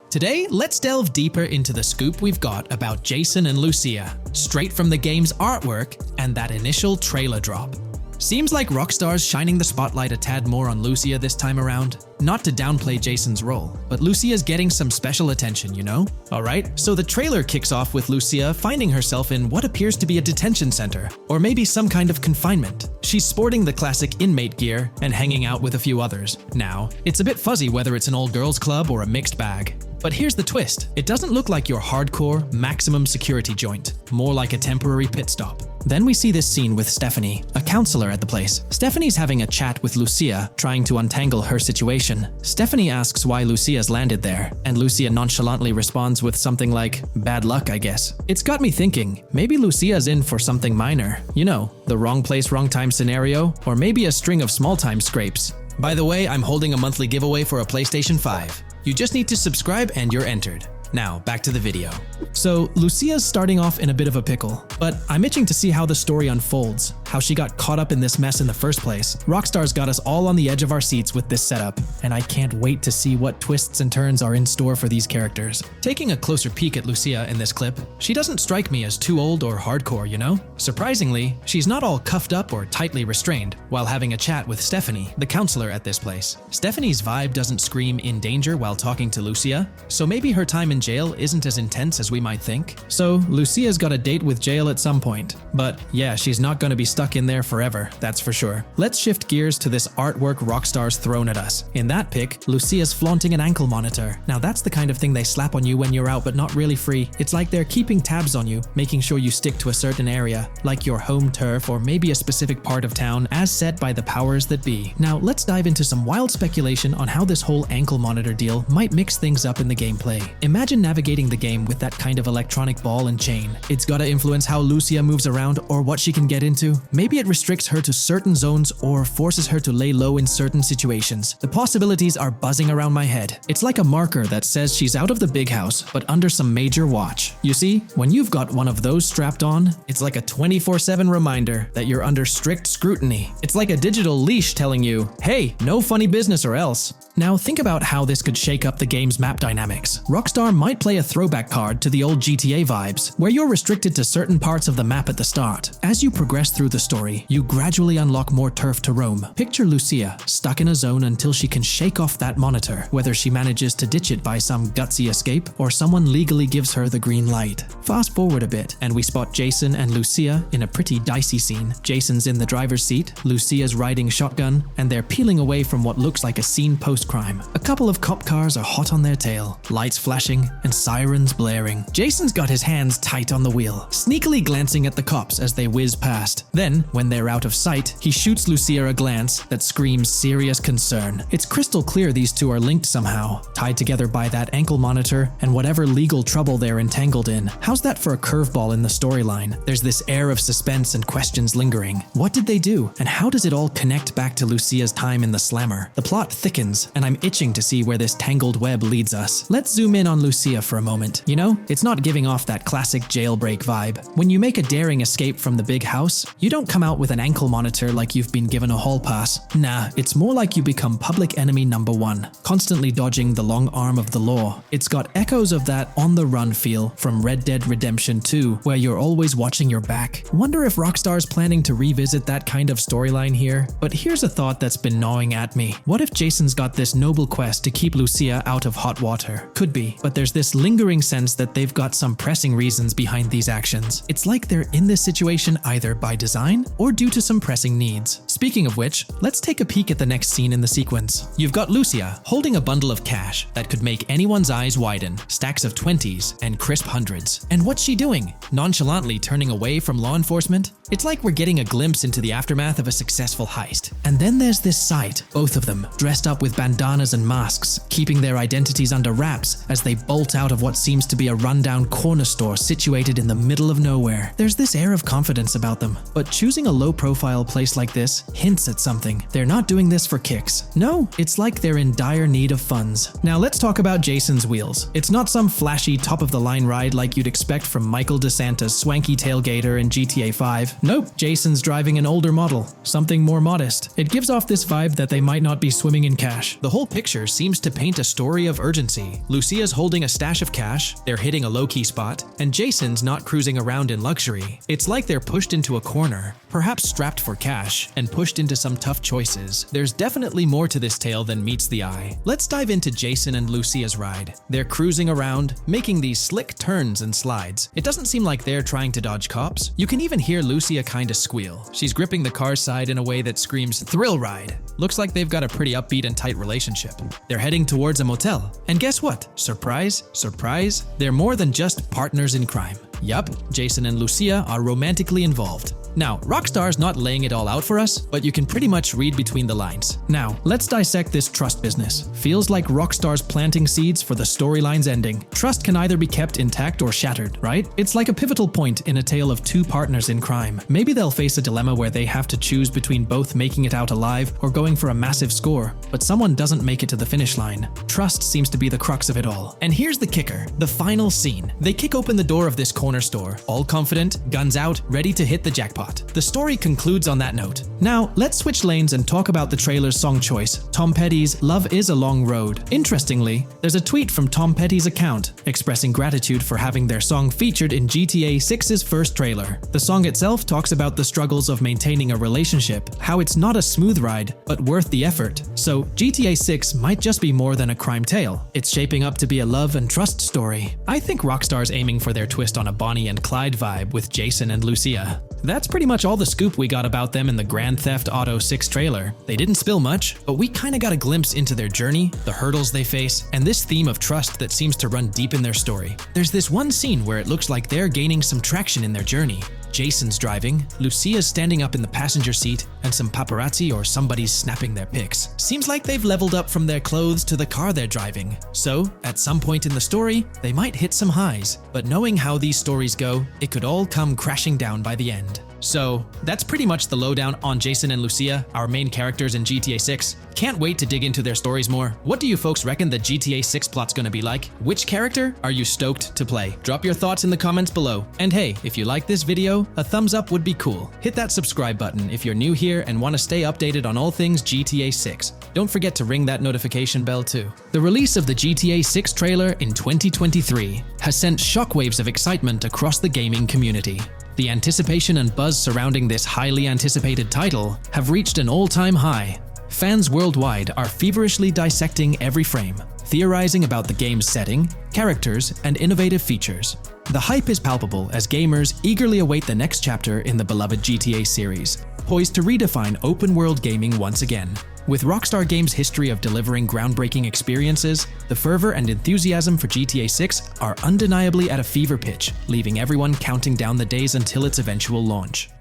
Today, let's delve deeper into the scoop we've got about Jason and Lucia, straight from the game's artwork and that initial trailer drop. Seems like Rockstar's shining the spotlight a tad more on Lucia this time around. Not to downplay Jason's role, but Lucia's getting some special attention, you know? Alright, so the trailer kicks off with Lucia finding herself in what appears to be a detention center, or maybe some kind of confinement. She's sporting the classic inmate gear and hanging out with a few others. Now, it's a bit fuzzy whether it's an all-girls club or a mixed bag. But here's the twist. It doesn't look like your hardcore, maximum security joint, more like a temporary pit stop. Then we see this scene with Stephanie, a counselor at the place. Stephanie's having a chat with Lucia, trying to untangle her situation. Stephanie asks why Lucia's landed there, and Lucia nonchalantly responds with something like, "Bad luck, I guess." It's got me thinking, maybe Lucia's in for something minor. You know, the wrong place, wrong time scenario, or maybe a string of small-time scrapes. By the way, I'm holding a monthly giveaway for a PlayStation 5. You just need to subscribe and you're entered. Now, back to the video. So, Lucia's starting off in a bit of a pickle, but I'm itching to see how the story unfolds, how she got caught up in this mess in the first place. Rockstar's got us all on the edge of our seats with this setup, and I can't wait to see what twists and turns are in store for these characters. Taking a closer peek at Lucia in this clip, she doesn't strike me as too old or hardcore, you know? Surprisingly, she's not all cuffed up or tightly restrained while having a chat with Stephanie, the counselor at this place. Stephanie's vibe doesn't scream in danger while talking to Lucia, so maybe her time in jail isn't as intense as we might think. So, Lucia's got a date with jail at some point. But yeah, she's not going to be stuck in there forever, that's for sure. Let's shift gears to this artwork Rockstar's thrown at us. In that pic, Lucia's flaunting an ankle monitor. Now that's the kind of thing they slap on you when you're out but not really free. It's like they're keeping tabs on you, making sure you stick to a certain area, like your home turf or maybe a specific part of town as set by the powers that be. Now let's dive into some wild speculation on how this whole ankle monitor deal might mix things up in the gameplay. Imagine navigating the game with that kind of electronic ball and chain. It's gotta influence how Lucia moves around or what she can get into. Maybe it restricts her to certain zones or forces her to lay low in certain situations. The possibilities are buzzing around my head. It's like a marker that says she's out of the big house, but under some major watch. You see, when you've got one of those strapped on, it's like a 24/7 reminder that you're under strict scrutiny. It's like a digital leash telling you, hey, no funny business or else. Now think about how this could shake up the game's map dynamics. Rockstar might play a throwback card to the old GTA vibes, where you're restricted to certain parts of the map at the start. As you progress through the story, you gradually unlock more turf to roam. Picture Lucia stuck in a zone until she can shake off that monitor, whether she manages to ditch it by some gutsy escape or someone legally gives her the green light. Fast forward a bit, and we spot Jason and Lucia in a pretty dicey scene. Jason's in the driver's seat, Lucia's riding shotgun, and they're peeling away from what looks like a scene post-crime. A couple of cop cars are hot on their tail, lights flashing and sirens blaring. Jason's got his hands tight on the wheel, sneakily glancing at the cops as they whiz past. Then, when they're out of sight, he shoots Lucia a glance that screams serious concern. It's crystal clear these two are linked somehow, tied together by that ankle monitor and whatever legal trouble they're entangled in. How's that for a curveball in the storyline? There's this air of suspense and questions lingering. What did they do, and how does it all connect back to Lucia's time in the slammer? The plot thickens, and I'm itching to see where this tangled web leads us. Let's zoom in on Lucia for a moment. You know, it's not giving off that classic jailbreak vibe. When you make a daring escape from the big house, you don't come out with an ankle monitor like you've been given a hall pass. Nah, it's more like you become public enemy number one, constantly dodging the long arm of the law. It's got echoes of that on-the-run feel from Red Dead Redemption 2, where you're always watching your back. Wonder if Rockstar's planning to revisit that kind of storyline here? But here's a thought that's been gnawing at me. What if Jason's got this noble quest to keep Lucia out of hot water? Could be, but there's this lingering sense that they've got some pressing reasons behind these actions. It's like they're in this situation either by design or due to some pressing needs. Speaking of which, let's take a peek at the next scene in the sequence. You've got Lucia holding a bundle of cash that could make anyone's eyes widen, stacks of 20s and crisp hundreds. And what's she doing? Nonchalantly turning away from law enforcement? It's like we're getting a glimpse into the aftermath of a successful heist. And then there's this sight, both of them, dressed up with bandanas and masks, keeping their identities under wraps as they bolt out of what seems to be a rundown corner store situated in the middle of nowhere. There's this air of confidence about them, but choosing a low-profile place like this hints at something. They're not doing this for kicks. No, it's like they're in dire need of funds. Now let's talk about Jason's wheels. It's not some flashy top-of-the-line ride like you'd expect from Michael DeSanta's swanky tailgater in GTA 5. Nope, Jason's driving an older model, something more modest. It gives off this vibe that they might not be swimming in cash. The whole picture seems to paint a story of urgency. Lucia's holding a stash of cash, they're hitting a low-key spot, and Jason's not cruising around in luxury. It's like they're pushed into a corner, perhaps strapped for cash, and pushed into some tough choices. There's definitely more to this tale than meets the eye. Let's dive into Jason and Lucia's ride. They're cruising around, making these slick turns and slides. It doesn't seem like they're trying to dodge cops. You can even hear Lucia kinda squeal. She's gripping the car's side in a way that screams thrill ride. Looks like they've got a pretty upbeat and tight relationship. They're heading towards a motel. And guess what? Surprise, surprise, they're more than just partners in crime. Yup, Jason and Lucia are romantically involved. Now, Rockstar's not laying it all out for us, but you can pretty much read between the lines. Now, let's dissect this trust business. Feels like Rockstar's planting seeds for the storyline's ending. Trust can either be kept intact or shattered, right? It's like a pivotal point in a tale of two partners in crime. Maybe they'll face a dilemma where they have to choose between both making it out alive or going for a massive score, but someone doesn't make it to the finish line. Trust seems to be the crux of it all. And here's the kicker, the final scene. They kick open the door of this corner store, all confident, guns out, ready to hit the jackpot. The story concludes on that note. Now, let's switch lanes and talk about the trailer's song choice, Tom Petty's Love Is a Long Road. Interestingly, there's a tweet from Tom Petty's account expressing gratitude for having their song featured in GTA 6's first trailer. The song itself talks about the struggles of maintaining a relationship, how it's not a smooth ride, but worth the effort. So, GTA 6 might just be more than a crime tale. It's shaping up to be a love and trust story. I think Rockstar's aiming for their twist on a Bonnie and Clyde vibe with Jason and Lucia. That's pretty much all the scoop we got about them in the Grand Theft Auto 6 trailer. They didn't spill much, but we kinda got a glimpse into their journey, the hurdles they face, and this theme of trust that seems to run deep in their story. There's this one scene where it looks like they're gaining some traction in their journey. Jason's driving, Lucia's standing up in the passenger seat, and some paparazzi or somebody's snapping their pics. Seems like they've leveled up from their clothes to the car they're driving. So, at some point in the story, they might hit some highs. But knowing how these stories go, it could all come crashing down by the end. So, that's pretty much the lowdown on Jason and Lucia, our main characters in GTA 6. Can't wait to dig into their stories more. What do you folks reckon the GTA 6 plot's gonna be like? Which character are you stoked to play? Drop your thoughts in the comments below. And hey, if you like this video, a thumbs up would be cool. Hit that subscribe button if you're new here and want to stay updated on all things GTA 6. Don't forget to ring that notification bell too. The release of the GTA 6 trailer in 2023 has sent shockwaves of excitement across the gaming community. The anticipation and buzz surrounding this highly anticipated title have reached an all-time high. Fans worldwide are feverishly dissecting every frame, theorizing about the game's setting, characters, and innovative features. The hype is palpable as gamers eagerly await the next chapter in the beloved GTA series, poised to redefine open-world gaming once again. With Rockstar Games' history of delivering groundbreaking experiences, the fervor and enthusiasm for GTA 6 are undeniably at a fever pitch, leaving everyone counting down the days until its eventual launch.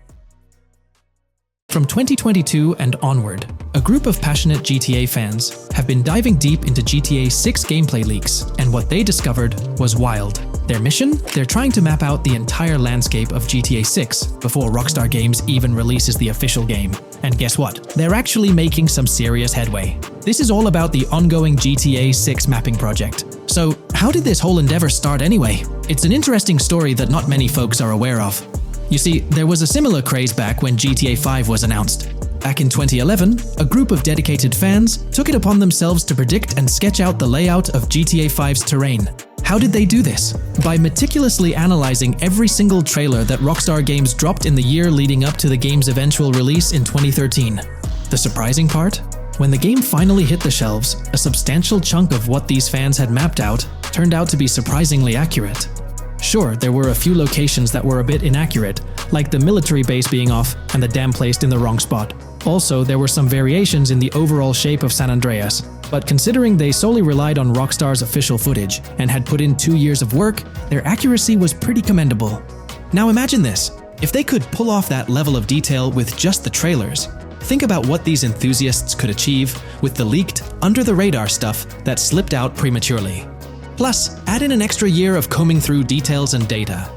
From 2022 and onward, a group of passionate GTA fans have been diving deep into GTA 6 gameplay leaks, and what they discovered was wild. Their mission? They're trying to map out the entire landscape of GTA 6 before Rockstar Games even releases the official game. And guess what? They're actually making some serious headway. This is all about the ongoing GTA 6 mapping project. So, how did this whole endeavor start anyway? It's an interesting story that not many folks are aware of. You see, there was a similar craze back when GTA 5 was announced. Back in 2011, a group of dedicated fans took it upon themselves to predict and sketch out the layout of GTA 5's terrain. How did they do this? By meticulously analyzing every single trailer that Rockstar Games dropped in the year leading up to the game's eventual release in 2013. The surprising part? When the game finally hit the shelves, a substantial chunk of what these fans had mapped out turned out to be surprisingly accurate. Sure, there were a few locations that were a bit inaccurate, like the military base being off and the dam placed in the wrong spot. Also, there were some variations in the overall shape of San Andreas, but considering they solely relied on Rockstar's official footage and had put in 2 years of work, their accuracy was pretty commendable. Now imagine this, if they could pull off that level of detail with just the trailers. Think about what these enthusiasts could achieve with the leaked, under-the-radar stuff that slipped out prematurely. Plus, add in an extra year of combing through details and data.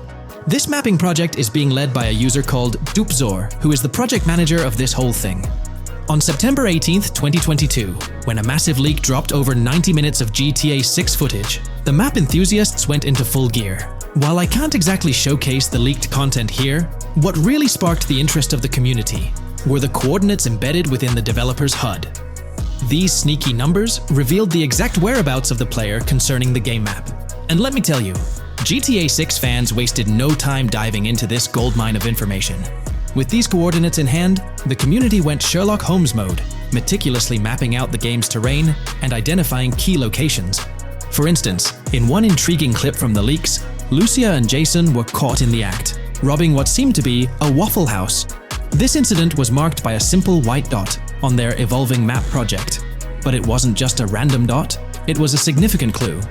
This mapping project is being led by a user called Dupzor, who is the project manager of this whole thing. On September 18th, 2022, when a massive leak dropped over 90 minutes of GTA 6 footage, the map enthusiasts went into full gear. While I can't exactly showcase the leaked content here, what really sparked the interest of the community were the coordinates embedded within the developer's HUD. These sneaky numbers revealed the exact whereabouts of the player concerning the game map. And let me tell you, GTA 6 fans wasted no time diving into this goldmine of information. With these coordinates in hand, the community went Sherlock Holmes mode, meticulously mapping out the game's terrain and identifying key locations. For instance, in one intriguing clip from the leaks, Lucia and Jason were caught in the act, robbing what seemed to be a Waffle House. This incident was marked by a simple white dot on their evolving map project. But it wasn't just a random dot, it was a significant clue.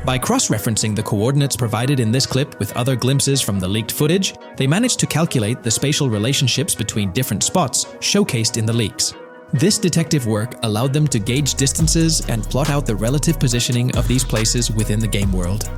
By cross-referencing the coordinates provided in this clip with other glimpses from the leaked footage, they managed to calculate the spatial relationships between different spots showcased in the leaks. This detective work allowed them to gauge distances and plot out the relative positioning of these places within the game world.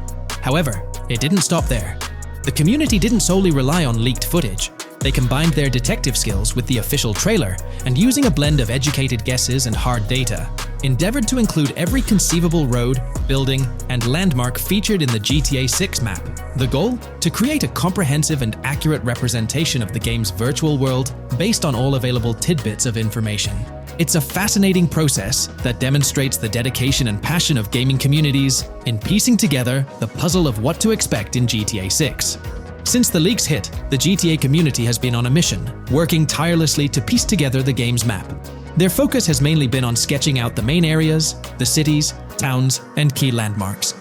However, it didn't stop there. The community didn't solely rely on leaked footage. They combined their detective skills with the official trailer and, using a blend of educated guesses and hard data, endeavored to include every conceivable road, building, and landmark featured in the GTA 6 map. The goal? To create a comprehensive and accurate representation of the game's virtual world based on all available tidbits of information. It's a fascinating process that demonstrates the dedication and passion of gaming communities in piecing together the puzzle of what to expect in GTA 6. Since the leaks hit, the GTA community has been on a mission, working tirelessly to piece together the game's map. Their focus has mainly been on sketching out the main areas, the cities, towns, and key landmarks.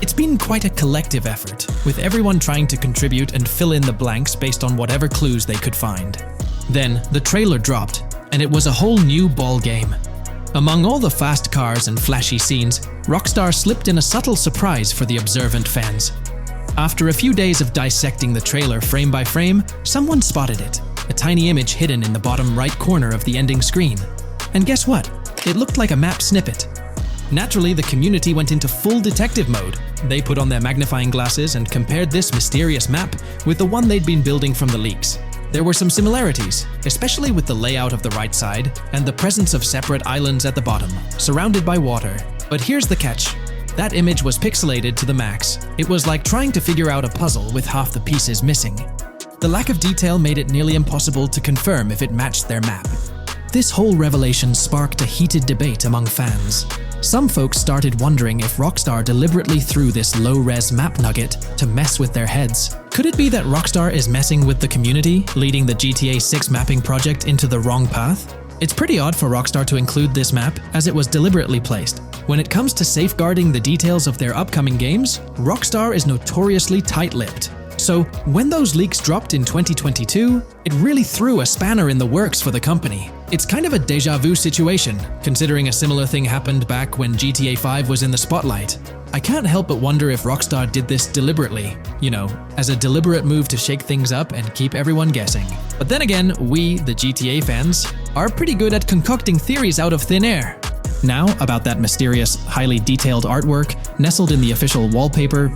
It's been quite a collective effort, with everyone trying to contribute and fill in the blanks based on whatever clues they could find. Then, the trailer dropped, and it was a whole new ball game. Among all the fast cars and flashy scenes, Rockstar slipped in a subtle surprise for the observant fans. After a few days of dissecting the trailer frame by frame, someone spotted it, a tiny image hidden in the bottom right corner of the ending screen. And guess what? It looked like a map snippet. Naturally, the community went into full detective mode. They put on their magnifying glasses and compared this mysterious map with the one they'd been building from the leaks. There were some similarities, especially with the layout of the right side and the presence of separate islands at the bottom, surrounded by water. But here's the catch. That image was pixelated to the max. It was like trying to figure out a puzzle with half the pieces missing. The lack of detail made it nearly impossible to confirm if it matched their map. This whole revelation sparked a heated debate among fans. Some folks started wondering if Rockstar deliberately threw this low-res map nugget to mess with their heads. Could it be that Rockstar is messing with the community, leading the GTA 6 mapping project into the wrong path? It's pretty odd for Rockstar to include this map, as it was deliberately placed. When it comes to safeguarding the details of their upcoming games, Rockstar is notoriously tight-lipped. So, when those leaks dropped in 2022, it really threw a spanner in the works for the company. It's kind of a déjà vu situation, considering a similar thing happened back when GTA 5 was in the spotlight. I can't help but wonder if Rockstar did this deliberately, as a deliberate move to shake things up and keep everyone guessing. But then again, we, the GTA fans, are pretty good at concocting theories out of thin air. Now, about that mysterious, highly detailed artwork nestled in the official wallpaper,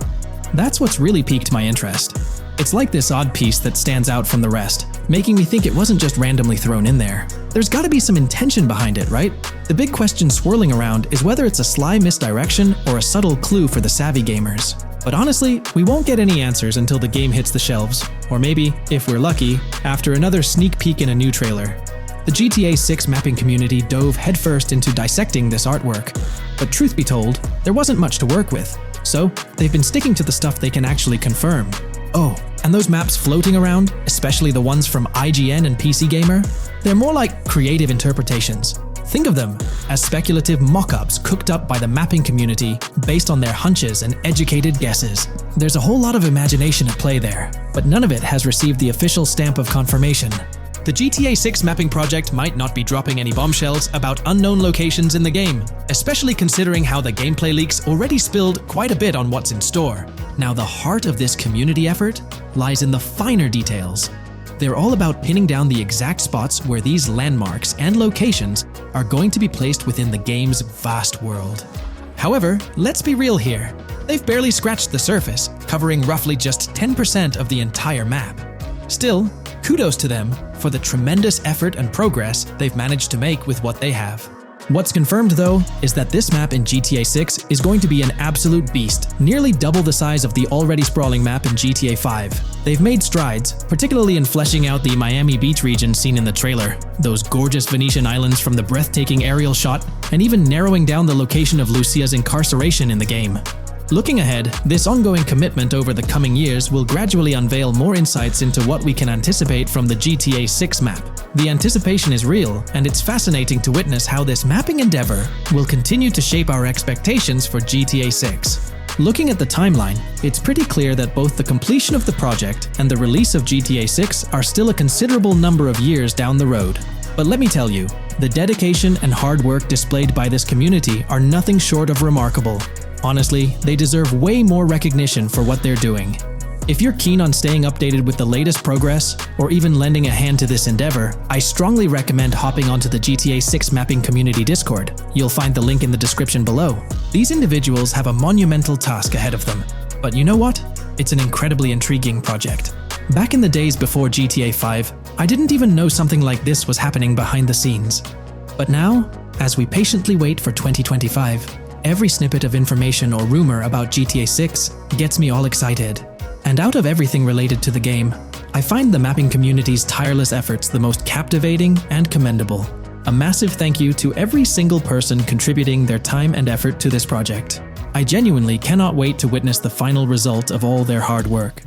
that's what's really piqued my interest. It's like this odd piece that stands out from the rest, making me think it wasn't just randomly thrown in there. There's gotta be some intention behind it, right? The big question swirling around is whether it's a sly misdirection or a subtle clue for the savvy gamers. But honestly, we won't get any answers until the game hits the shelves, or maybe, if we're lucky, after another sneak peek in a new trailer. The GTA 6 mapping community dove headfirst into dissecting this artwork, but truth be told, there wasn't much to work with. So, they've been sticking to the stuff they can actually confirm. Oh, and those maps floating around, especially the ones from IGN and PC Gamer, they're more like creative interpretations. Think of them as speculative mock-ups cooked up by the mapping community based on their hunches and educated guesses. There's a whole lot of imagination at play there, but none of it has received the official stamp of confirmation. The GTA 6 mapping project might not be dropping any bombshells about unknown locations in the game, especially considering how the gameplay leaks already spilled quite a bit on what's in store. Now, the heart of this community effort lies in the finer details. They're all about pinning down the exact spots where these landmarks and locations are going to be placed within the game's vast world. However, let's be real here. They've barely scratched the surface, covering roughly just 10% of the entire map. Still, kudos to them for the tremendous effort and progress they've managed to make with what they have. What's confirmed, though, is that this map in GTA 6 is going to be an absolute beast, nearly double the size of the already sprawling map in GTA 5. They've made strides, particularly in fleshing out the Miami Beach region seen in the trailer. Those gorgeous Venetian islands from the breathtaking aerial shot and even narrowing down the location of Lucia's incarceration in the game. Looking ahead, this ongoing commitment over the coming years will gradually unveil more insights into what we can anticipate from the GTA 6 map. The anticipation is real, and it's fascinating to witness how this mapping endeavor will continue to shape our expectations for GTA 6. Looking at the timeline, it's pretty clear that both the completion of the project and the release of GTA 6 are still a considerable number of years down the road. But let me tell you, the dedication and hard work displayed by this community are nothing short of remarkable. Honestly, they deserve way more recognition for what they're doing. If you're keen on staying updated with the latest progress, or even lending a hand to this endeavor, I strongly recommend hopping onto the GTA 6 Mapping Community Discord. You'll find the link in the description below. These individuals have a monumental task ahead of them. But you know what? It's an incredibly intriguing project. Back in the days before GTA 5, I didn't even know something like this was happening behind the scenes. But now, as we patiently wait for 2025, every snippet of information or rumor about GTA 6 gets me all excited. And out of everything related to the game, I find the mapping community's tireless efforts the most captivating and commendable. A massive thank you to every single person contributing their time and effort to this project. I genuinely cannot wait to witness the final result of all their hard work.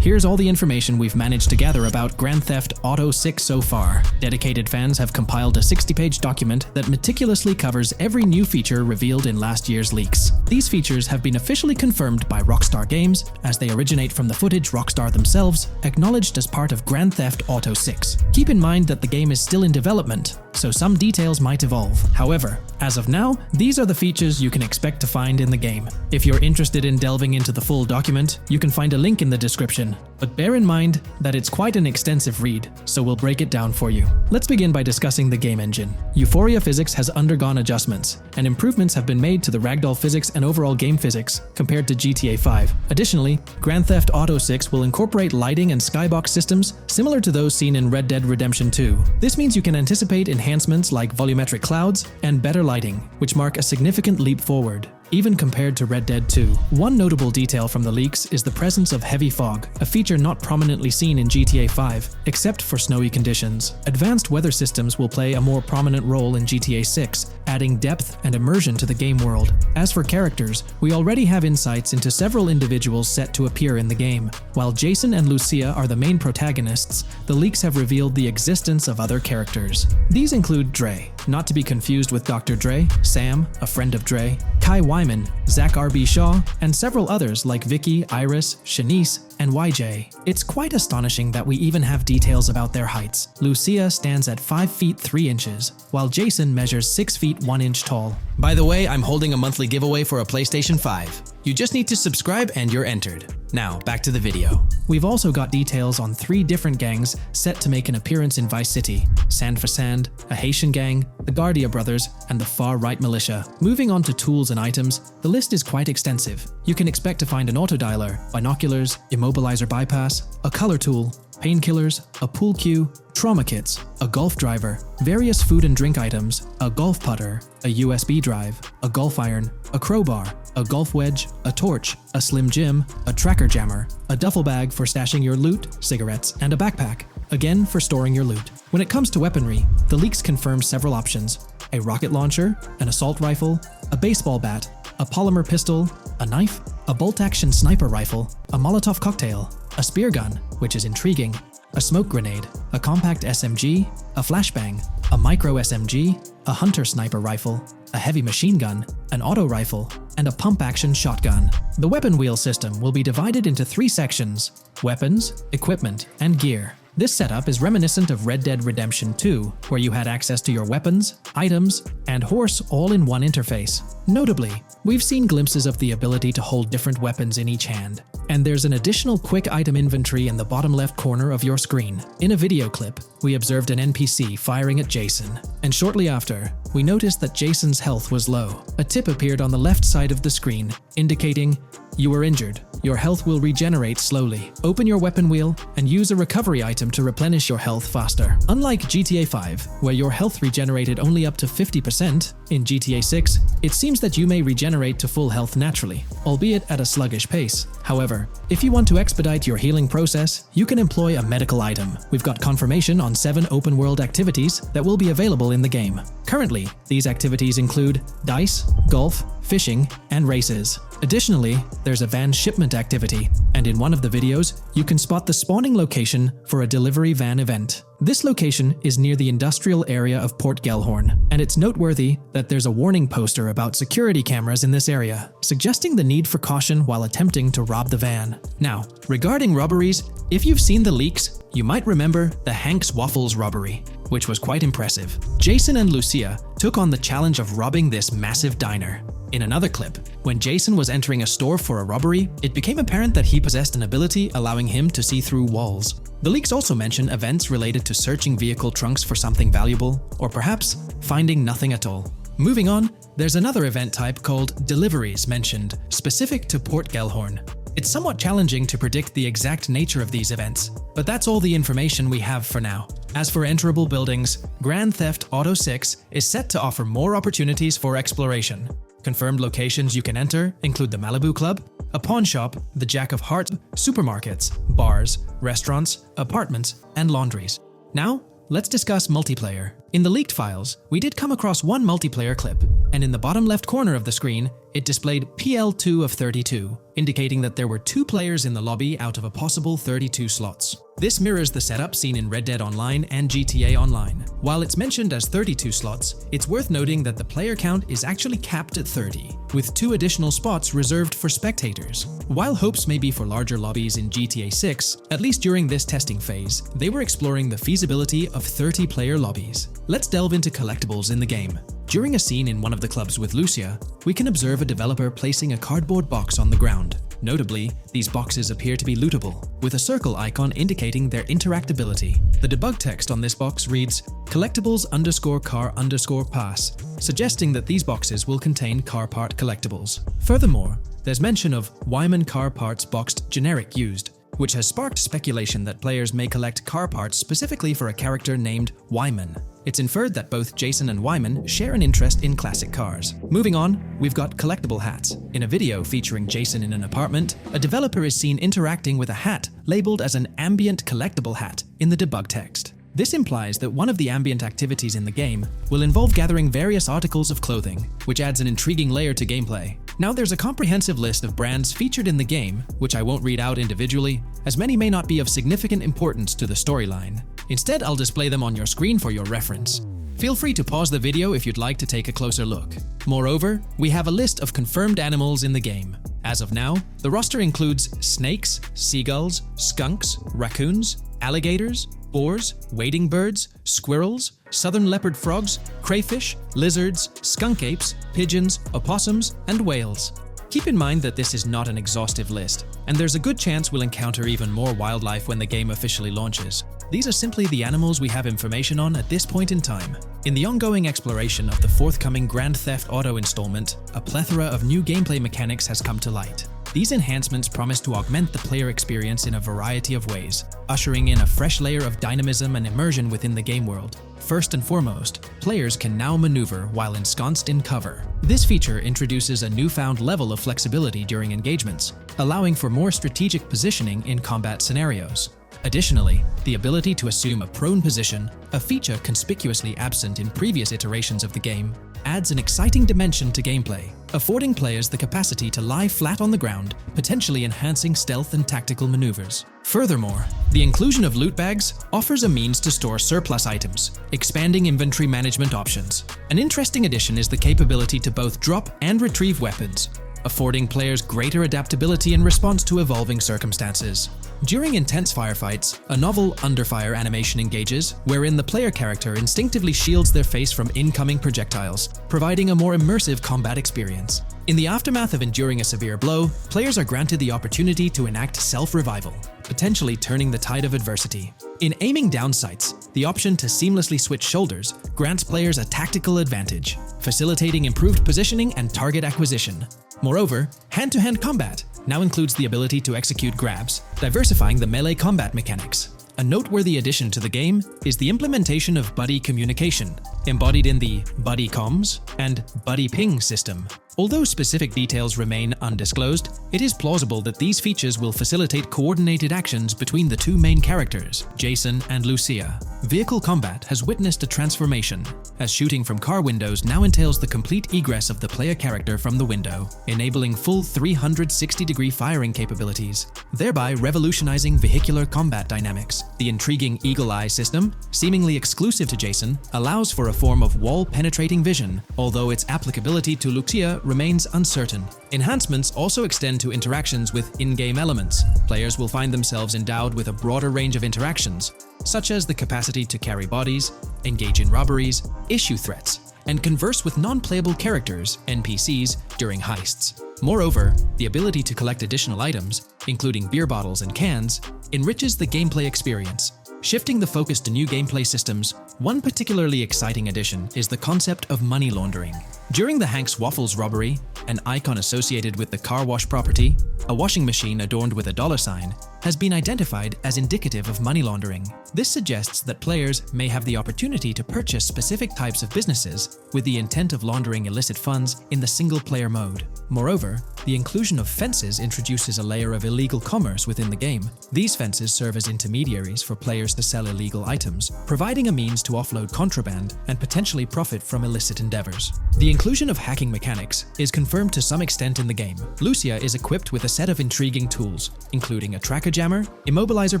Here's all the information we've managed to gather about Grand Theft Auto 6 so far. Dedicated fans have compiled a 60-page document that meticulously covers every new feature revealed in last year's leaks. These features have been officially confirmed by Rockstar Games, as they originate from the footage Rockstar themselves acknowledged as part of Grand Theft Auto 6. Keep in mind that the game is still in development, so some details might evolve. However, as of now, these are the features you can expect to find in the game. If you're interested in delving into the full document, you can find a link in the description. But bear in mind that it's quite an extensive read, so we'll break it down for you. Let's begin by discussing the game engine. Euphoria physics has undergone adjustments, and improvements have been made to the ragdoll physics and overall game physics compared to GTA 5. Additionally, Grand Theft Auto 6 will incorporate lighting and skybox systems similar to those seen in Red Dead Redemption 2. This means you can anticipate enhancements like volumetric clouds and better lighting, which mark a significant leap forward, even compared to Red Dead 2. One notable detail from the leaks is the presence of heavy fog, a feature not prominently seen in GTA 5, except for snowy conditions. Advanced weather systems will play a more prominent role in GTA 6, adding depth and immersion to the game world. As for characters, we already have insights into several individuals set to appear in the game. While Jason and Lucia are the main protagonists, the leaks have revealed the existence of other characters. These include Dre, not to be confused with Dr. Dre, Sam, a friend of Dre, Kai Wyman, Zach R.B. Shaw, and several others like Vicky, Iris, Shanice, and YJ. It's quite astonishing that we even have details about their heights. Lucia stands at 5 feet 3 inches, while Jason measures 6 feet 1 inch tall. By the way, I'm holding a monthly giveaway for a PlayStation 5. You just need to subscribe and you're entered. Now, back to the video. We've also got details on 3 different gangs set to make an appearance in Vice City: Sand for Sand, a Haitian gang, the Guardia Brothers, and the Far-Right Militia. Moving on to tools and items, the list is quite extensive. You can expect to find an autodialer, binoculars, immobilizer bypass, a color tool, painkillers, a pool cue, trauma kits, a golf driver, various food and drink items, a golf putter, a USB drive, a golf iron, a crowbar, a golf wedge, a torch, a Slim Jim, a tracker jammer, a duffel bag for stashing your loot, cigarettes, and a backpack, again for storing your loot. When it comes to weaponry, the leaks confirm several options: a rocket launcher, an assault rifle, a baseball bat, a polymer pistol, a knife, a bolt-action sniper rifle, a Molotov cocktail, a spear gun, which is intriguing, a smoke grenade, a compact SMG, a flashbang, a micro SMG, a hunter sniper rifle, a heavy machine gun, an auto rifle, and a pump-action shotgun. The weapon wheel system will be divided into 3 sections: weapons, equipment, and gear. This setup is reminiscent of Red Dead Redemption 2, where you had access to your weapons, items, and horse all in one interface. Notably, we've seen glimpses of the ability to hold different weapons in each hand, and there's an additional quick item inventory in the bottom left corner of your screen. In a video clip, we observed an NPC firing at Jason, and shortly after, we noticed that Jason's health was low. A tip appeared on the left side of the screen, indicating, "You were injured. Your health will regenerate slowly. Open your weapon wheel and use a recovery item to replenish your health faster." Unlike GTA 5, where your health regenerated only up to 50%, in GTA 6, it seems that you may regenerate to full health naturally, albeit at a sluggish pace. However, if you want to expedite your healing process, you can employ a medical item. We've got confirmation on 7 open-world activities that will be available in the game. Currently, these activities include dice, golf, fishing, and races. Additionally, there's a van shipment activity, and in one of the videos, you can spot the spawning location for a delivery van event. This location is near the industrial area of Port Gellhorn, and it's noteworthy that there's a warning poster about security cameras in this area, suggesting the need for caution while attempting to rob the van. Now, regarding robberies, if you've seen the leaks, you might remember the Hank's Waffles robbery, which was quite impressive. Jason and Lucia took on the challenge of robbing this massive diner. In another clip, when Jason was entering a store for a robbery, it became apparent that he possessed an ability allowing him to see through walls. The leaks also mention events related to searching vehicle trunks for something valuable, or perhaps finding nothing at all. Moving on, there's another event type called deliveries mentioned, specific to Port Gellhorn. It's somewhat challenging to predict the exact nature of these events, but that's all the information we have for now. As for enterable buildings, Grand Theft Auto 6 is set to offer more opportunities for exploration. Confirmed locations you can enter include the Malibu Club, a pawn shop, the Jack of Hearts, supermarkets, bars, restaurants, apartments, and laundries. Now, let's discuss multiplayer. In the leaked files, we did come across one multiplayer clip, and in the bottom left corner of the screen, it displayed PL2 of 32, indicating that there were 2 players in the lobby out of a possible 32 slots. This mirrors the setup seen in Red Dead Online and GTA Online. While it's mentioned as 32 slots, it's worth noting that the player count is actually capped at 30, with 2 additional spots reserved for spectators. While hopes may be for larger lobbies in GTA 6, at least during this testing phase, they were exploring the feasibility of 30-player lobbies. Let's delve into collectibles in the game. During a scene in one of the clubs with Lucia, we can observe a developer placing a cardboard box on the ground. Notably, these boxes appear to be lootable, with a circle icon indicating their interactability. The debug text on this box reads, collectibles_car_pass, suggesting that these boxes will contain car part collectibles. Furthermore, there's mention of Wyman car parts boxed generic used, which has sparked speculation that players may collect car parts specifically for a character named Wyman. It's inferred that both Jason and Wyman share an interest in classic cars. Moving on, we've got collectible hats. In a video featuring Jason in an apartment, a developer is seen interacting with a hat labeled as an ambient collectible hat in the debug text. This implies that one of the ambient activities in the game will involve gathering various articles of clothing, which adds an intriguing layer to gameplay. Now there's a comprehensive list of brands featured in the game, which I won't read out individually, as many may not be of significant importance to the storyline. Instead, I'll display them on your screen for your reference. Feel free to pause the video if you'd like to take a closer look. Moreover, we have a list of confirmed animals in the game. As of now, the roster includes snakes, seagulls, skunks, raccoons, alligators, boars, wading birds, squirrels, southern leopard frogs, crayfish, lizards, skunk apes, pigeons, opossums, and whales. Keep in mind that this is not an exhaustive list, and there's a good chance we'll encounter even more wildlife when the game officially launches. These are simply the animals we have information on at this point in time. In the ongoing exploration of the forthcoming Grand Theft Auto installment, a plethora of new gameplay mechanics has come to light. These enhancements promise to augment the player experience in a variety of ways, ushering in a fresh layer of dynamism and immersion within the game world. First and foremost, players can now maneuver while ensconced in cover. This feature introduces a newfound level of flexibility during engagements, allowing for more strategic positioning in combat scenarios. Additionally, the ability to assume a prone position, a feature conspicuously absent in previous iterations of the game, adds an exciting dimension to gameplay, affording players the capacity to lie flat on the ground, potentially enhancing stealth and tactical maneuvers. Furthermore, the inclusion of loot bags offers a means to store surplus items, expanding inventory management options. An interesting addition is the capability to both drop and retrieve weapons, affording players greater adaptability in response to evolving circumstances. During intense firefights, a novel under-fire animation engages, wherein the player character instinctively shields their face from incoming projectiles, providing a more immersive combat experience. In the aftermath of enduring a severe blow, players are granted the opportunity to enact self-revival, potentially turning the tide of adversity. In aiming down sights, the option to seamlessly switch shoulders grants players a tactical advantage, facilitating improved positioning and target acquisition. Moreover, hand-to-hand combat now includes the ability to execute grabs, diversifying the melee combat mechanics. A noteworthy addition to the game is the implementation of buddy communication, embodied in the Buddy Comms and Buddy Ping system. Although specific details remain undisclosed, it is plausible that these features will facilitate coordinated actions between the two main characters, Jason and Lucia. Vehicle combat has witnessed a transformation, as shooting from car windows now entails the complete egress of the player character from the window, enabling full 360-degree firing capabilities, thereby revolutionizing vehicular combat dynamics. The intriguing Eagle Eye system, seemingly exclusive to Jason, allows for a form of wall-penetrating vision, although its applicability to Lucia remains uncertain. Enhancements also extend to interactions with in-game elements. Players will find themselves endowed with a broader range of interactions, such as the capacity to carry bodies, engage in robberies, issue threats, and converse with non-playable characters, NPCs, during heists. Moreover, the ability to collect additional items, including beer bottles and cans, enriches the gameplay experience. Shifting the focus to new gameplay systems, one particularly exciting addition is the concept of money laundering. During the Hank's Waffles robbery, an icon associated with the car wash property, a washing machine adorned with a $sign, has been identified as indicative of money laundering. This suggests that players may have the opportunity to purchase specific types of businesses with the intent of laundering illicit funds in the single-player mode. Moreover, the inclusion of fences introduces a layer of illegal commerce within the game. These fences serve as intermediaries for players to sell illegal items, providing a means to offload contraband and potentially profit from illicit endeavors. The inclusion of hacking mechanics is confirmed to some extent in the game. Lucia is equipped with a set of intriguing tools, including a tracker jammer, immobilizer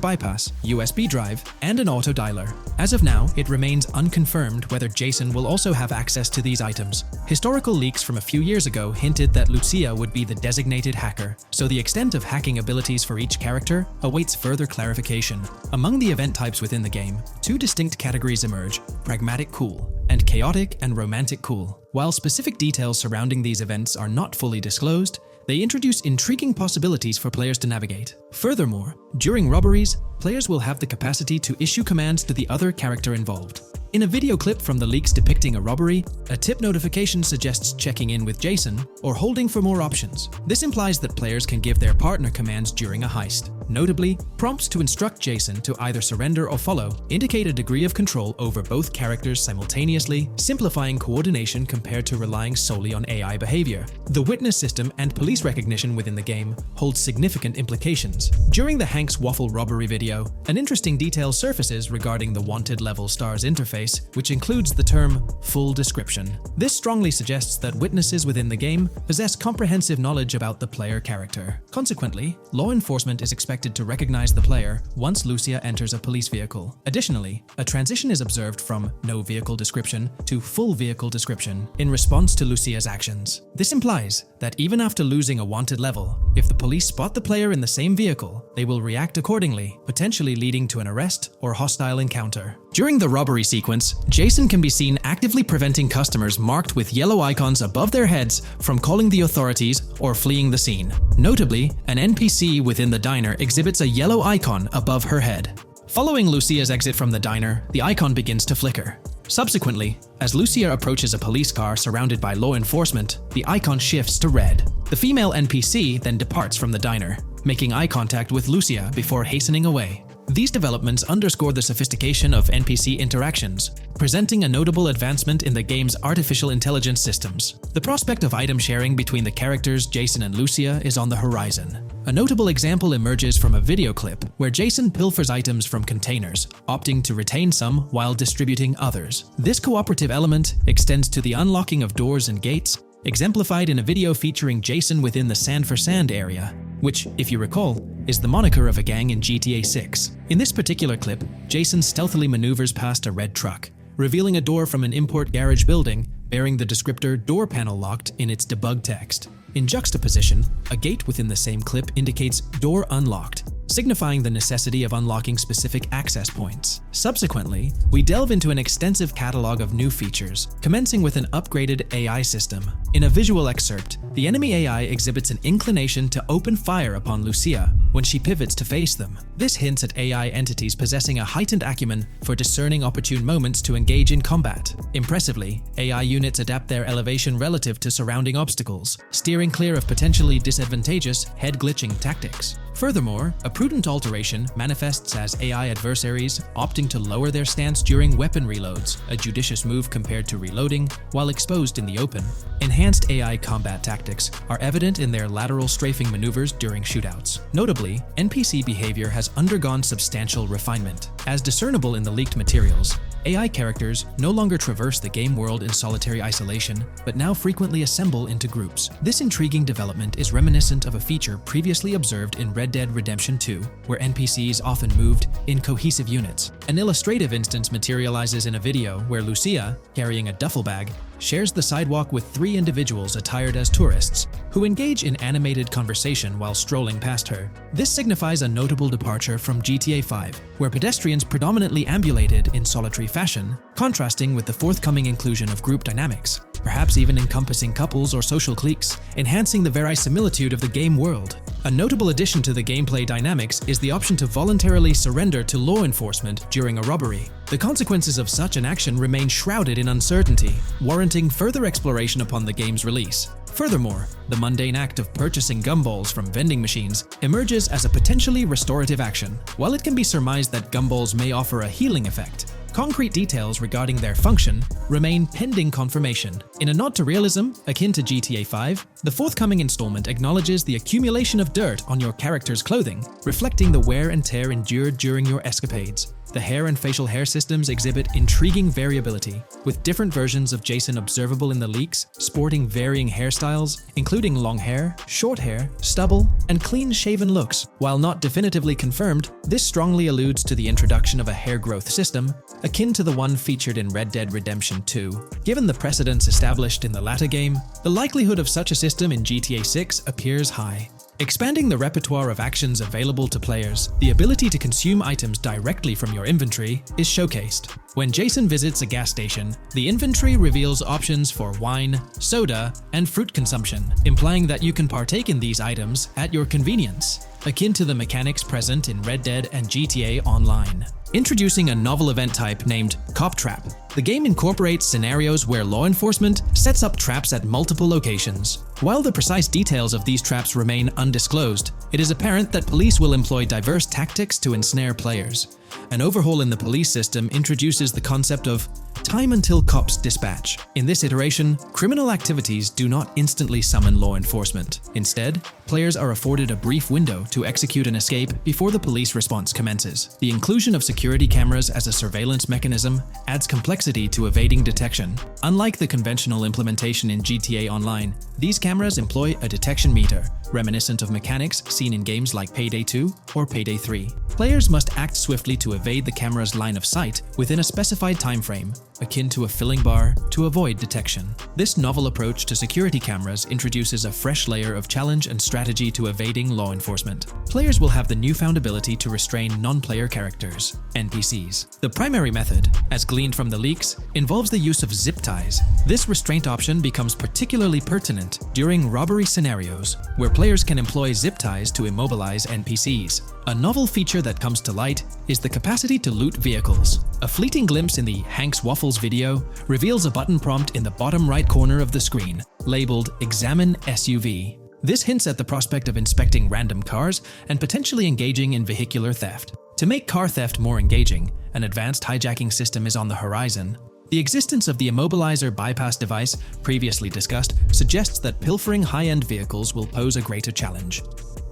bypass, USB drive, and an auto dialer. As of now, it remains unconfirmed whether Jason will also have access to these items. Historical leaks from a few years ago hinted that Lucia would be the designated hacker, so the extent of hacking abilities for each character awaits further clarification. Among the event types within the game, two distinct categories emerge: pragmatic cool and chaotic and romantic cool. While specific details surrounding these events are not fully disclosed, they introduce intriguing possibilities for players to navigate. Furthermore, during robberies, players will have the capacity to issue commands to the other character involved. In a video clip from the leaks depicting a robbery, a tip notification suggests checking in with Jason or holding for more options. This implies that players can give their partner commands during a heist. Notably, prompts to instruct Jason to either surrender or follow indicate a degree of control over both characters simultaneously, simplifying coordination compared to relying solely on AI behavior. The witness system and police recognition within the game hold significant implications. During the Hank's Waffle robbery video, an interesting detail surfaces regarding the wanted level stars interface, which includes the term full description. This strongly suggests that witnesses within the game possess comprehensive knowledge about the player character. Consequently, law enforcement is expected to recognize the player once Lucia enters a police vehicle. Additionally, a transition is observed from no vehicle description to full vehicle description in response to Lucia's actions. This implies that even after losing a wanted level, if the police spot the player in the same vehicle, they will react accordingly, potentially leading to an arrest or hostile encounter. During the robbery sequence, Jason can be seen actively preventing customers marked with yellow icons above their heads from calling the authorities or fleeing the scene. Notably, an NPC within the diner exhibits a yellow icon above her head. Following Lucia's exit from the diner, the icon begins to flicker. Subsequently, as Lucia approaches a police car surrounded by law enforcement, the icon shifts to red. The female NPC then departs from the diner, making eye contact with Lucia before hastening away. These developments underscore the sophistication of NPC interactions, presenting a notable advancement in the game's artificial intelligence systems. The prospect of item sharing between the characters Jason and Lucia is on the horizon. A notable example emerges from a video clip where Jason pilfers items from containers, opting to retain some while distributing others. This cooperative element extends to the unlocking of doors and gates, exemplified in a video featuring Jason within the Sand for Sand area, which, if you recall, is the moniker of a gang in GTA 6. In this particular clip, Jason stealthily maneuvers past a red truck, revealing a door from an import garage building bearing the descriptor "door panel locked" in its debug text. In juxtaposition, a gate within the same clip indicates "door unlocked," signifying the necessity of unlocking specific access points. Subsequently, we delve into an extensive catalog of new features, commencing with an upgraded AI system. In a visual excerpt, the enemy AI exhibits an inclination to open fire upon Lucia when she pivots to face them. This hints at AI entities possessing a heightened acumen for discerning opportune moments to engage in combat. Impressively, AI units adapt their elevation relative to surrounding obstacles, steering clear of potentially disadvantageous head-glitching tactics. Furthermore, a prudent alteration manifests as AI adversaries opting to lower their stance during weapon reloads, a judicious move compared to reloading while exposed in the open. Enhanced AI combat tactics are evident in their lateral strafing maneuvers during shootouts. Notably, NPC behavior has undergone substantial refinement. As discernible in the leaked materials, AI characters no longer traverse the game world in solitary isolation, but now frequently assemble into groups. This intriguing development is reminiscent of a feature previously observed in Red Dead Redemption 2, where NPCs often moved in cohesive units. An illustrative instance materializes in a video where Lucia, carrying a duffel bag, shares the sidewalk with 3 individuals attired as tourists, who engage in animated conversation while strolling past her. This signifies a notable departure from GTA 5, where pedestrians predominantly ambulated in solitary fashion, contrasting with the forthcoming inclusion of group dynamics, perhaps even encompassing couples or social cliques, enhancing the verisimilitude of the game world. A notable addition to the gameplay dynamics is the option to voluntarily surrender to law enforcement during a robbery. The consequences of such an action remain shrouded in uncertainty, warranting further exploration upon the game's release. Furthermore, the mundane act of purchasing gumballs from vending machines emerges as a potentially restorative action. While it can be surmised that gumballs may offer a healing effect, concrete details regarding their function remain pending confirmation. In a nod to realism, akin to GTA 5, the forthcoming installment acknowledges the accumulation of dirt on your character's clothing, reflecting the wear and tear endured during your escapades. The hair and facial hair systems exhibit intriguing variability, with different versions of Jason observable in the leaks, sporting varying hairstyles, including long hair, short hair, stubble, and clean-shaven looks. While not definitively confirmed, this strongly alludes to the introduction of a hair growth system, akin to the one featured in Red Dead Redemption 2. Given the precedents established in the latter game, the likelihood of such a system in GTA 6 appears high. Expanding the repertoire of actions available to players, the ability to consume items directly from your inventory is showcased. When Jason visits a gas station, the inventory reveals options for wine, soda, and fruit consumption, implying that you can partake in these items at your convenience, akin to the mechanics present in Red Dead and GTA Online. Introducing a novel event type named Cop Trap, the game incorporates scenarios where law enforcement sets up traps at multiple locations. While the precise details of these traps remain undisclosed, it is apparent that police will employ diverse tactics to ensnare players. An overhaul in the police system introduces the concept of time until cops dispatch. In this iteration, criminal activities do not instantly summon law enforcement. Instead, players are afforded a brief window to execute an escape before the police response commences. The inclusion of security cameras as a surveillance mechanism adds complexity to evading detection. Unlike the conventional implementation in GTA Online, these cameras employ a detection meter, reminiscent of mechanics seen in games like Payday 2 or Payday 3. Players must act swiftly to evade the camera's line of sight within a specified time frame, akin to a filling bar, to avoid detection. This novel approach to security cameras introduces a fresh layer of challenge and strategy to evading law enforcement. Players will have the newfound ability to restrain non-player characters, NPCs. The primary method, as gleaned from the leaks, involves the use of zip ties. This restraint option becomes particularly pertinent during robbery scenarios, where players can employ zip ties to immobilize NPCs. A novel feature that comes to light is the capacity to loot vehicles. A fleeting glimpse in the Hank's Waffles video reveals a button prompt in the bottom right corner of the screen, labeled Examine SUV. This hints at the prospect of inspecting random cars and potentially engaging in vehicular theft. To make car theft more engaging, an advanced hijacking system is on the horizon. The existence of the immobilizer bypass device previously discussed suggests that pilfering high-end vehicles will pose a greater challenge.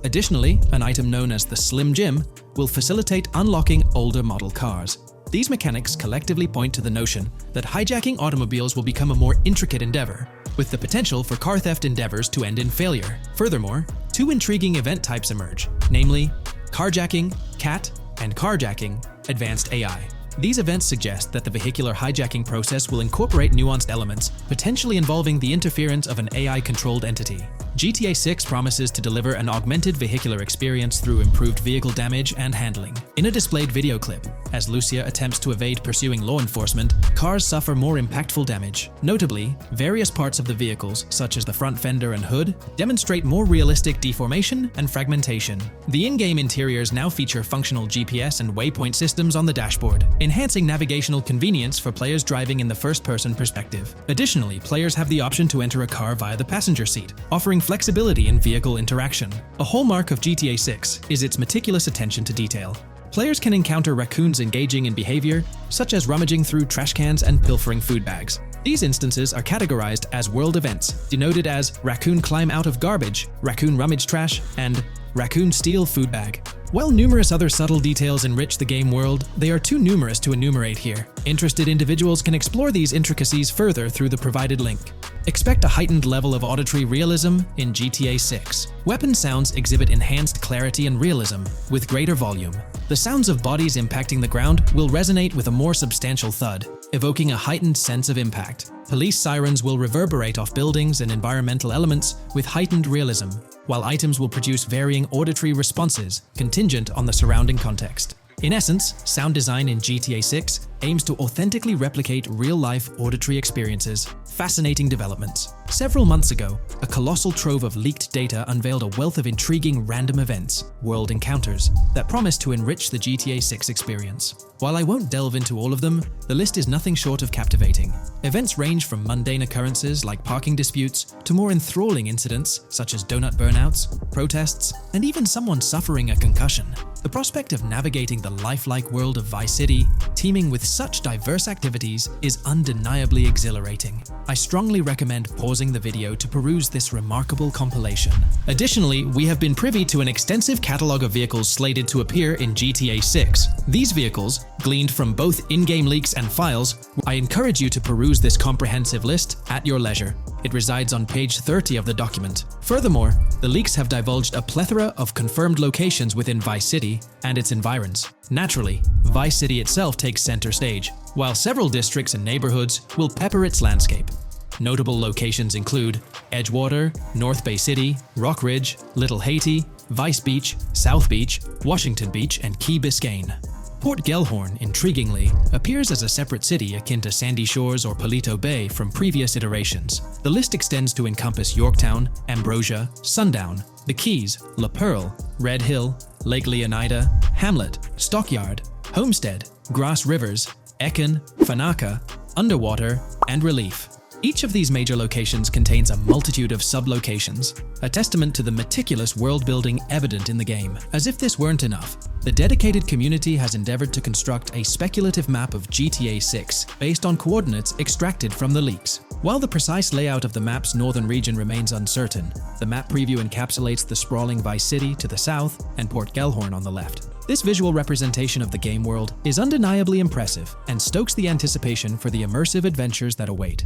Additionally, an item known as the Slim Jim will facilitate unlocking older model cars. These mechanics collectively point to the notion that hijacking automobiles will become a more intricate endeavor, with the potential for car theft endeavors to end in failure. Furthermore, two intriguing event types emerge, namely carjacking, CAT, and carjacking, advanced AI. These events suggest that the vehicular hijacking process will incorporate nuanced elements, potentially involving the interference of an AI-controlled entity. GTA 6 promises to deliver an augmented vehicular experience through improved vehicle damage and handling. In a displayed video clip, as Lucia attempts to evade pursuing law enforcement, cars suffer more impactful damage. Notably, various parts of the vehicles, such as the front fender and hood, demonstrate more realistic deformation and fragmentation. The in-game interiors now feature functional GPS and waypoint systems on the dashboard, enhancing navigational convenience for players driving in the first-person perspective. Additionally, players have the option to enter a car via the passenger seat, offering flexibility in vehicle interaction. A hallmark of GTA 6 is its meticulous attention to detail. Players can encounter raccoons engaging in behavior, such as rummaging through trash cans and pilfering food bags. These instances are categorized as world events, denoted as raccoon climb out of garbage, raccoon rummage trash, and raccoon steal food bag. While numerous other subtle details enrich the game world, they are too numerous to enumerate here. Interested individuals can explore these intricacies further through the provided link. Expect a heightened level of auditory realism in GTA 6. Weapon sounds exhibit enhanced clarity and realism, with greater volume. The sounds of bodies impacting the ground will resonate with a more substantial thud, evoking a heightened sense of impact. Police sirens will reverberate off buildings and environmental elements with heightened realism, while items will produce varying auditory responses contingent on the surrounding context. In essence, sound design in GTA 6 aims to authentically replicate real-life auditory experiences. Fascinating developments. Several months ago, a colossal trove of leaked data unveiled a wealth of intriguing random events, world encounters, that promise to enrich the GTA 6 experience. While I won't delve into all of them, the list is nothing short of captivating. Events range from mundane occurrences like parking disputes to more enthralling incidents such as donut burnouts, protests, and even someone suffering a concussion. The prospect of navigating the lifelike world of Vice City, teeming with such diverse activities, is undeniably exhilarating. I strongly recommend pausing the video to peruse this remarkable compilation. Additionally, we have been privy to an extensive catalog of vehicles slated to appear in GTA 6. These vehicles, gleaned from both in-game leaks and files, I encourage you to peruse this comprehensive list at your leisure. It resides on page 30 of the document. Furthermore, the leaks have divulged a plethora of confirmed locations within Vice City and its environs. Naturally, Vice City itself takes center stage, while several districts and neighborhoods will pepper its landscape. Notable locations include Edgewater, North Bay City, Rock Ridge, Little Haiti, Vice Beach, South Beach, Washington Beach, and Key Biscayne. Port Gellhorn, intriguingly, appears as a separate city akin to Sandy Shores or Palito Bay from previous iterations. The list extends to encompass Yorktown, Ambrosia, Sundown, the Keys, La Pearl, Red Hill, Lake Leonida, Hamlet, Stockyard, Homestead, Grass Rivers, Ekin, Fanaka, Underwater, and Relief. Each of these major locations contains a multitude of sub-locations, a testament to the meticulous world-building evident in the game. As if this weren't enough, the dedicated community has endeavored to construct a speculative map of GTA 6 based on coordinates extracted from the leaks. While the precise layout of the map's northern region remains uncertain, the map preview encapsulates the sprawling Vice City to the south and Port Gellhorn on the left. This visual representation of the game world is undeniably impressive and stokes the anticipation for the immersive adventures that await.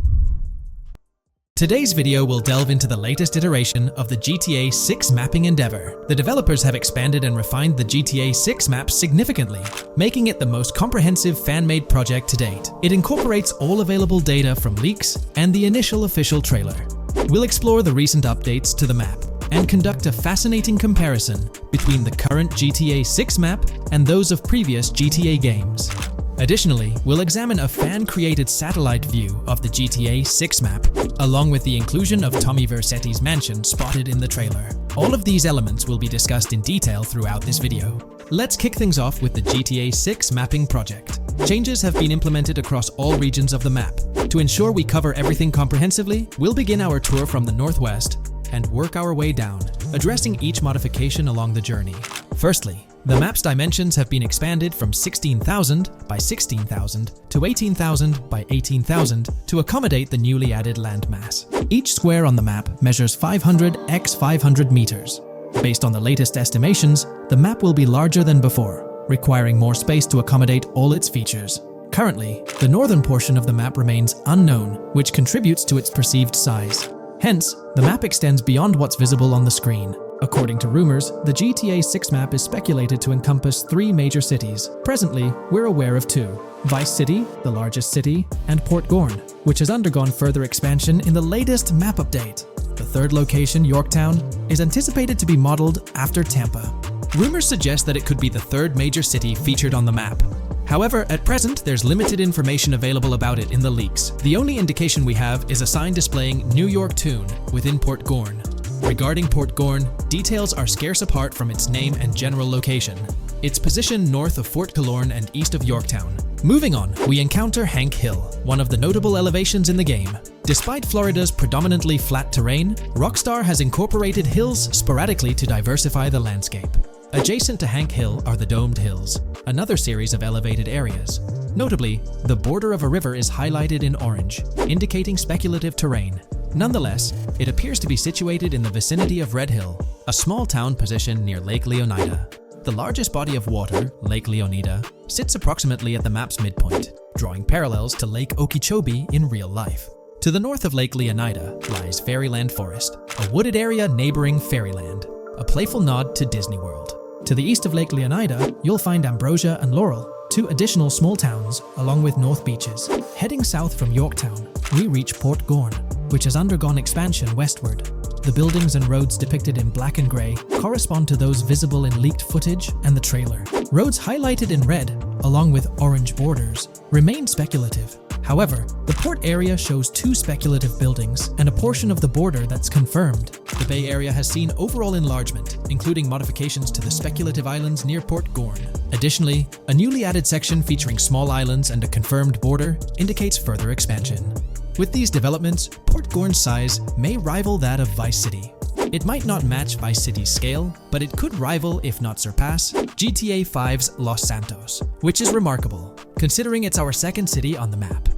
Today's video will delve into the latest iteration of the GTA 6 mapping endeavor. The developers have expanded and refined the GTA 6 map significantly, making it the most comprehensive fan-made project to date. It incorporates all available data from leaks and the initial official trailer. We'll explore the recent updates to the map and conduct a fascinating comparison between the current GTA 6 map and those of previous GTA games. Additionally, we'll examine a fan-created satellite view of the GTA 6 map, along with the inclusion of Tommy Vercetti's mansion spotted in the trailer. All of these elements will be discussed in detail throughout this video. Let's kick things off with the GTA 6 mapping project. Changes have been implemented across all regions of the map. To ensure we cover everything comprehensively, we'll begin our tour from the northwest and work our way down, addressing each modification along the journey. Firstly, the map's dimensions have been expanded from 16,000 by 16,000 to 18,000 by 18,000 to accommodate the newly added landmass. Each square on the map measures 500 x 500 meters. Based on the latest estimations, the map will be larger than before, requiring more space to accommodate all its features. Currently, the northern portion of the map remains unknown, which contributes to its perceived size. Hence, the map extends beyond what's visible on the screen. According to rumors, the GTA 6 map is speculated to encompass 3 major cities. Presently, we're aware of 2. Vice City, the largest city, and Port Gorn, which has undergone further expansion in the latest map update. The third location, Yorktown, is anticipated to be modeled after Tampa. Rumors suggest that it could be the third major city featured on the map. However, at present, there's limited information available about it in the leaks. The only indication we have is a sign displaying New York Tune within Port Gorn. Regarding Port Gorn, details are scarce apart from its name and general location. It's positioned north of Fort Killorn and east of Yorktown. Moving on, we encounter Hank Hill, one of the notable elevations in the game. Despite Florida's predominantly flat terrain, Rockstar has incorporated hills sporadically to diversify the landscape. Adjacent to Hank Hill are the Domed Hills, another series of elevated areas. Notably, the border of a river is highlighted in orange, indicating speculative terrain. Nonetheless, it appears to be situated in the vicinity of Red Hill, a small town positioned near Lake Leonida. The largest body of water, Lake Leonida, sits approximately at the map's midpoint, drawing parallels to Lake Okeechobee in real life. To the north of Lake Leonida lies Fairyland Forest, a wooded area neighboring Fairyland, a playful nod to Disney World. To the east of Lake Leonida, you'll find Ambrosia and Laurel, two additional small towns, along with North Beaches. Heading south from Yorktown, we reach Port Gorn, which has undergone expansion westward. The buildings and roads depicted in black and grey correspond to those visible in leaked footage and the trailer. Roads highlighted in red, along with orange borders, remain speculative. However, the port area shows two speculative buildings and a portion of the border that's confirmed. The Bay Area has seen overall enlargement, including modifications to the speculative islands near Port Gorn. Additionally, a newly added section featuring small islands and a confirmed border indicates further expansion. With these developments, Port Gorn's size may rival that of Vice City. It might not match Vice City's scale, but it could rival, if not surpass, GTA 5's Los Santos, which is remarkable, considering it's our second city on the map.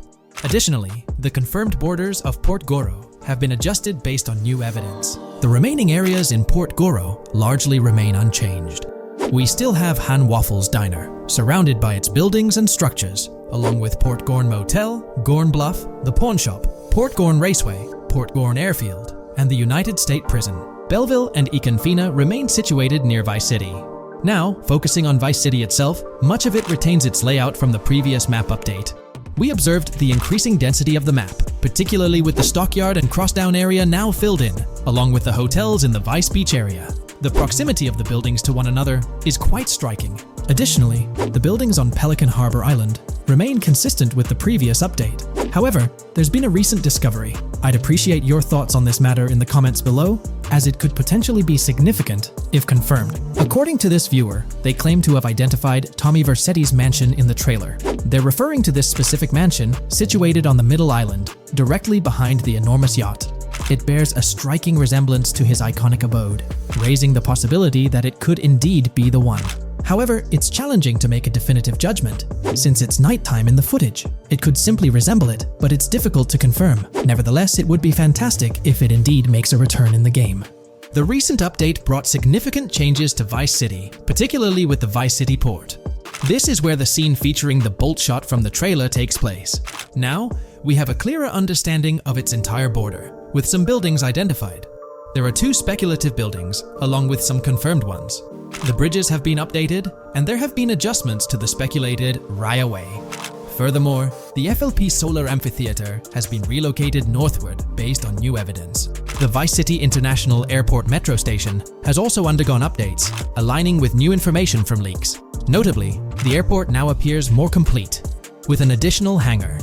Additionally, the confirmed borders of Port Goro have been adjusted based on new evidence. The remaining areas in Port Goro largely remain unchanged. We still have Han Waffles Diner, surrounded by its buildings and structures, along with Port Gorn Motel, Gorn Bluff, the Pawn Shop, Port Gorn Raceway, Port Gorn Airfield, and the United State Prison. Belleville and Econfina remain situated near Vice City. Now, focusing on Vice City itself, much of it retains its layout from the previous map update. We observed the increasing density of the map, particularly with the Stockyard and Crossdown area now filled in, along with the hotels in the Vice Beach area. The proximity of the buildings to one another is quite striking. Additionally, the buildings on Pelican Harbor Island remain consistent with the previous update. However, there's been a recent discovery. I'd appreciate your thoughts on this matter in the comments below, as it could potentially be significant if confirmed. According to this viewer, they claim to have identified Tommy Vercetti's mansion in the trailer. They're referring to this specific mansion situated on the middle island, directly behind the enormous yacht. It bears a striking resemblance to his iconic abode, raising the possibility that it could indeed be the one. However, it's challenging to make a definitive judgment, since it's nighttime in the footage. It could simply resemble it, but it's difficult to confirm. Nevertheless, it would be fantastic if it indeed makes a return in the game. The recent update brought significant changes to Vice City, particularly with the Vice City port. This is where the scene featuring the bolt shot from the trailer takes place. Now, we have a clearer understanding of its entire border, with some buildings identified. There are two speculative buildings, along with some confirmed ones. The bridges have been updated, and there have been adjustments to the speculated Raya Way. Furthermore, the FLP Solar Amphitheater has been relocated northward based on new evidence. The Vice City International Airport metro station has also undergone updates, aligning with new information from leaks. Notably, the airport now appears more complete, with an additional hangar.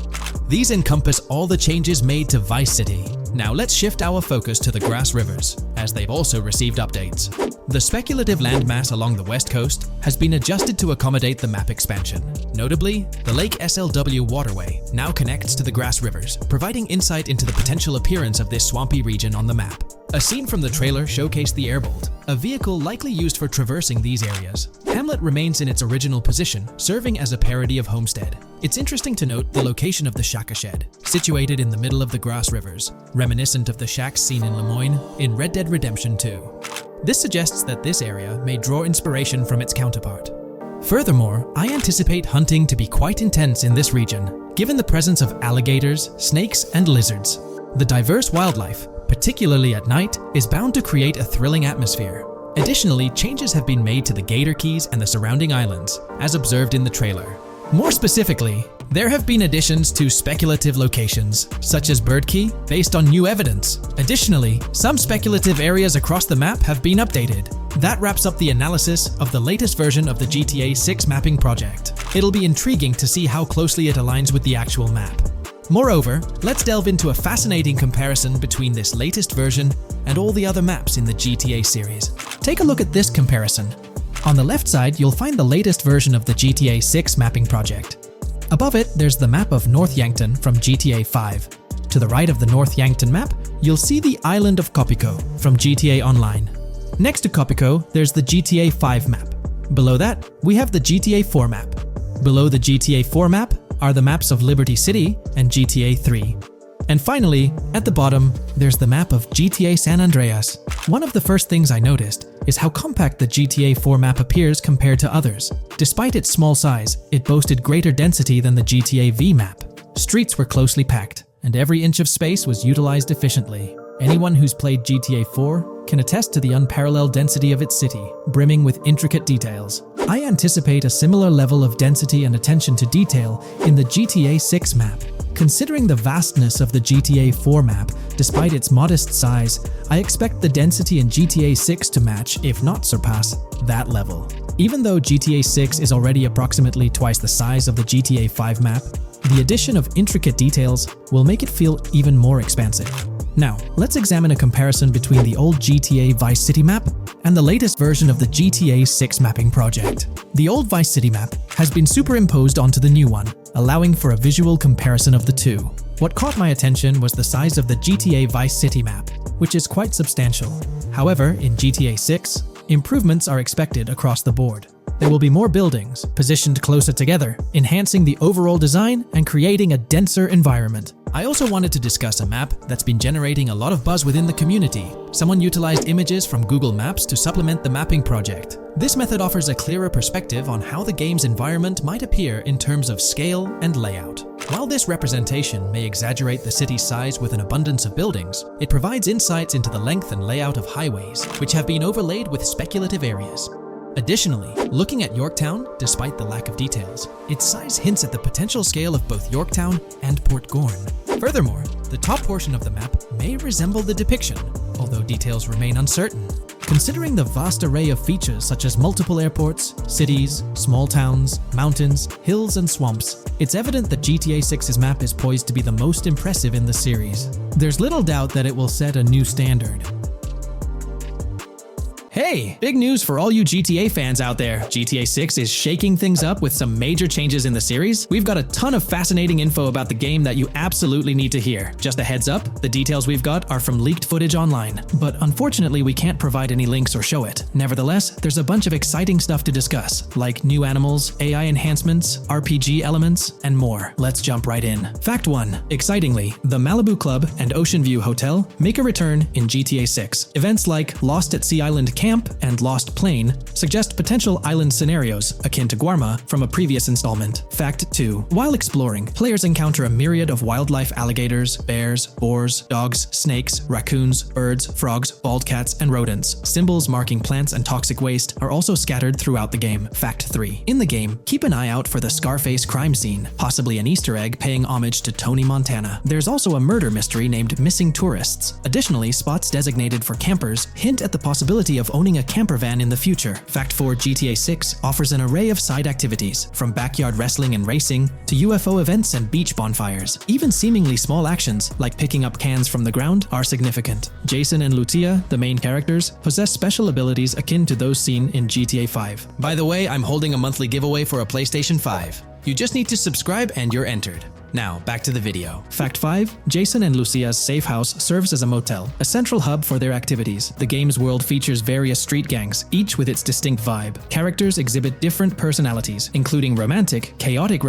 These encompass all the changes made to Vice City. Now let's shift our focus to the Grass Rivers, as they've also received updates. The speculative landmass along the west coast has been adjusted to accommodate the map expansion. Notably, the Lake SLW waterway now connects to the Grass Rivers, providing insight into the potential appearance of this swampy region on the map. A scene from the trailer showcased the Airbolt, a vehicle likely used for traversing these areas. Hamlet remains in its original position, serving as a parody of Homestead. It's interesting to note the location of the Shaka Shed, situated in the middle of the Grass Rivers, reminiscent of the shacks seen in Lemoyne in Red Dead Redemption 2. This suggests that this area may draw inspiration from its counterpart. Furthermore, I anticipate hunting to be quite intense in this region, given the presence of alligators, snakes, and lizards. The diverse wildlife, particularly at night, is bound to create a thrilling atmosphere. Additionally, changes have been made to the Gator Keys and the surrounding islands, as observed in the trailer. More specifically, there have been additions to speculative locations, such as Bird Key, based on new evidence. Additionally, some speculative areas across the map have been updated. That wraps up the analysis of the latest version of the GTA 6 mapping project. It'll be intriguing to see how closely it aligns with the actual map. Moreover, let's delve into a fascinating comparison between this latest version and all the other maps in the GTA series. Take a look at this comparison. On the left side, you'll find the latest version of the GTA 6 mapping project. Above it, there's the map of North Yankton from GTA 5. To the right of the North Yankton map, you'll see the island of Copico from GTA Online. Next to Copico, there's the GTA 5 map. Below that, we have the GTA 4 map. Below the GTA 4 map are the maps of Liberty City and GTA 3. And finally, at the bottom, there's the map of GTA San Andreas. One of the first things I noticed is how compact the GTA 4 map appears compared to others. Despite its small size, it boasted greater density than the GTA V map. Streets were closely packed, and every inch of space was utilized efficiently. Anyone who's played GTA 4 can attest to the unparalleled density of its city, brimming with intricate details. I anticipate a similar level of density and attention to detail in the GTA 6 map. Considering the vastness of the GTA 4 map, despite its modest size, I expect the density in GTA 6 to match, if not surpass, that level. Even though GTA 6 is already approximately twice the size of the GTA 5 map, the addition of intricate details will make it feel even more expansive. Now, let's examine a comparison between the old GTA Vice City map and the latest version of the GTA 6 mapping project. The old Vice City map has been superimposed onto the new one, allowing for a visual comparison of the two. What caught my attention was the size of the GTA Vice City map, which is quite substantial. However, in GTA 6, improvements are expected across the board. There will be more buildings, positioned closer together, enhancing the overall design and creating a denser environment. I also wanted to discuss a map that's been generating a lot of buzz within the community. Someone utilized images from Google Maps to supplement the mapping project. This method offers a clearer perspective on how the game's environment might appear in terms of scale and layout. While this representation may exaggerate the city's size with an abundance of buildings, it provides insights into the length and layout of highways, which have been overlaid with speculative areas. Additionally, looking at Yorktown, despite the lack of details, its size hints at the potential scale of both Yorktown and Port Gorn. Furthermore, the top portion of the map may resemble the depiction, although details remain uncertain. Considering the vast array of features such as multiple airports, cities, small towns, mountains, hills, and swamps, it's evident that GTA 6's map is poised to be the most impressive in the series. There's little doubt that it will set a new standard. Hey, big news for all you GTA fans out there. GTA 6 is shaking things up with some major changes in the series. We've got a ton of fascinating info about the game that you absolutely need to hear. Just a heads up, the details we've got are from leaked footage online, but unfortunately we can't provide any links or show it. Nevertheless, there's a bunch of exciting stuff to discuss, like new animals, AI enhancements, RPG elements, and more. Let's jump right in. Fact 1. Excitingly, the Malibu Club and Ocean View Hotel make a return in GTA 6. Events like Lost at Sea Island Camp and Lost Plane suggest potential island scenarios akin to Guarma from a previous installment. Fact 2. While exploring, players encounter a myriad of wildlife: alligators, bears, boars, dogs, snakes, raccoons, birds, frogs, bald cats, and rodents. Symbols marking plants and toxic waste are also scattered throughout the game. Fact 3. In the game, keep an eye out for the Scarface crime scene, possibly an Easter egg paying homage to Tony Montana. There's also a murder mystery named Missing Tourists. Additionally, spots designated for campers hint at the possibility of owning a camper van in the future. Fact 4. GTA 6 offers an array of side activities, from backyard wrestling and racing to UFO events and beach bonfires. Even seemingly small actions, like picking up cans from the ground, are significant. Jason and Lucia, the main characters, possess special abilities akin to those seen in GTA 5. By the way, I'm holding a monthly giveaway for a PlayStation 5. You just need to subscribe and you're entered. Now, back to the video. Fact 5. Jason and Lucia's safe house serves as a motel, a central hub for their activities. The game's world features various street gangs, each with its distinct vibe. Characters exhibit different personalities, including romantic, chaotic,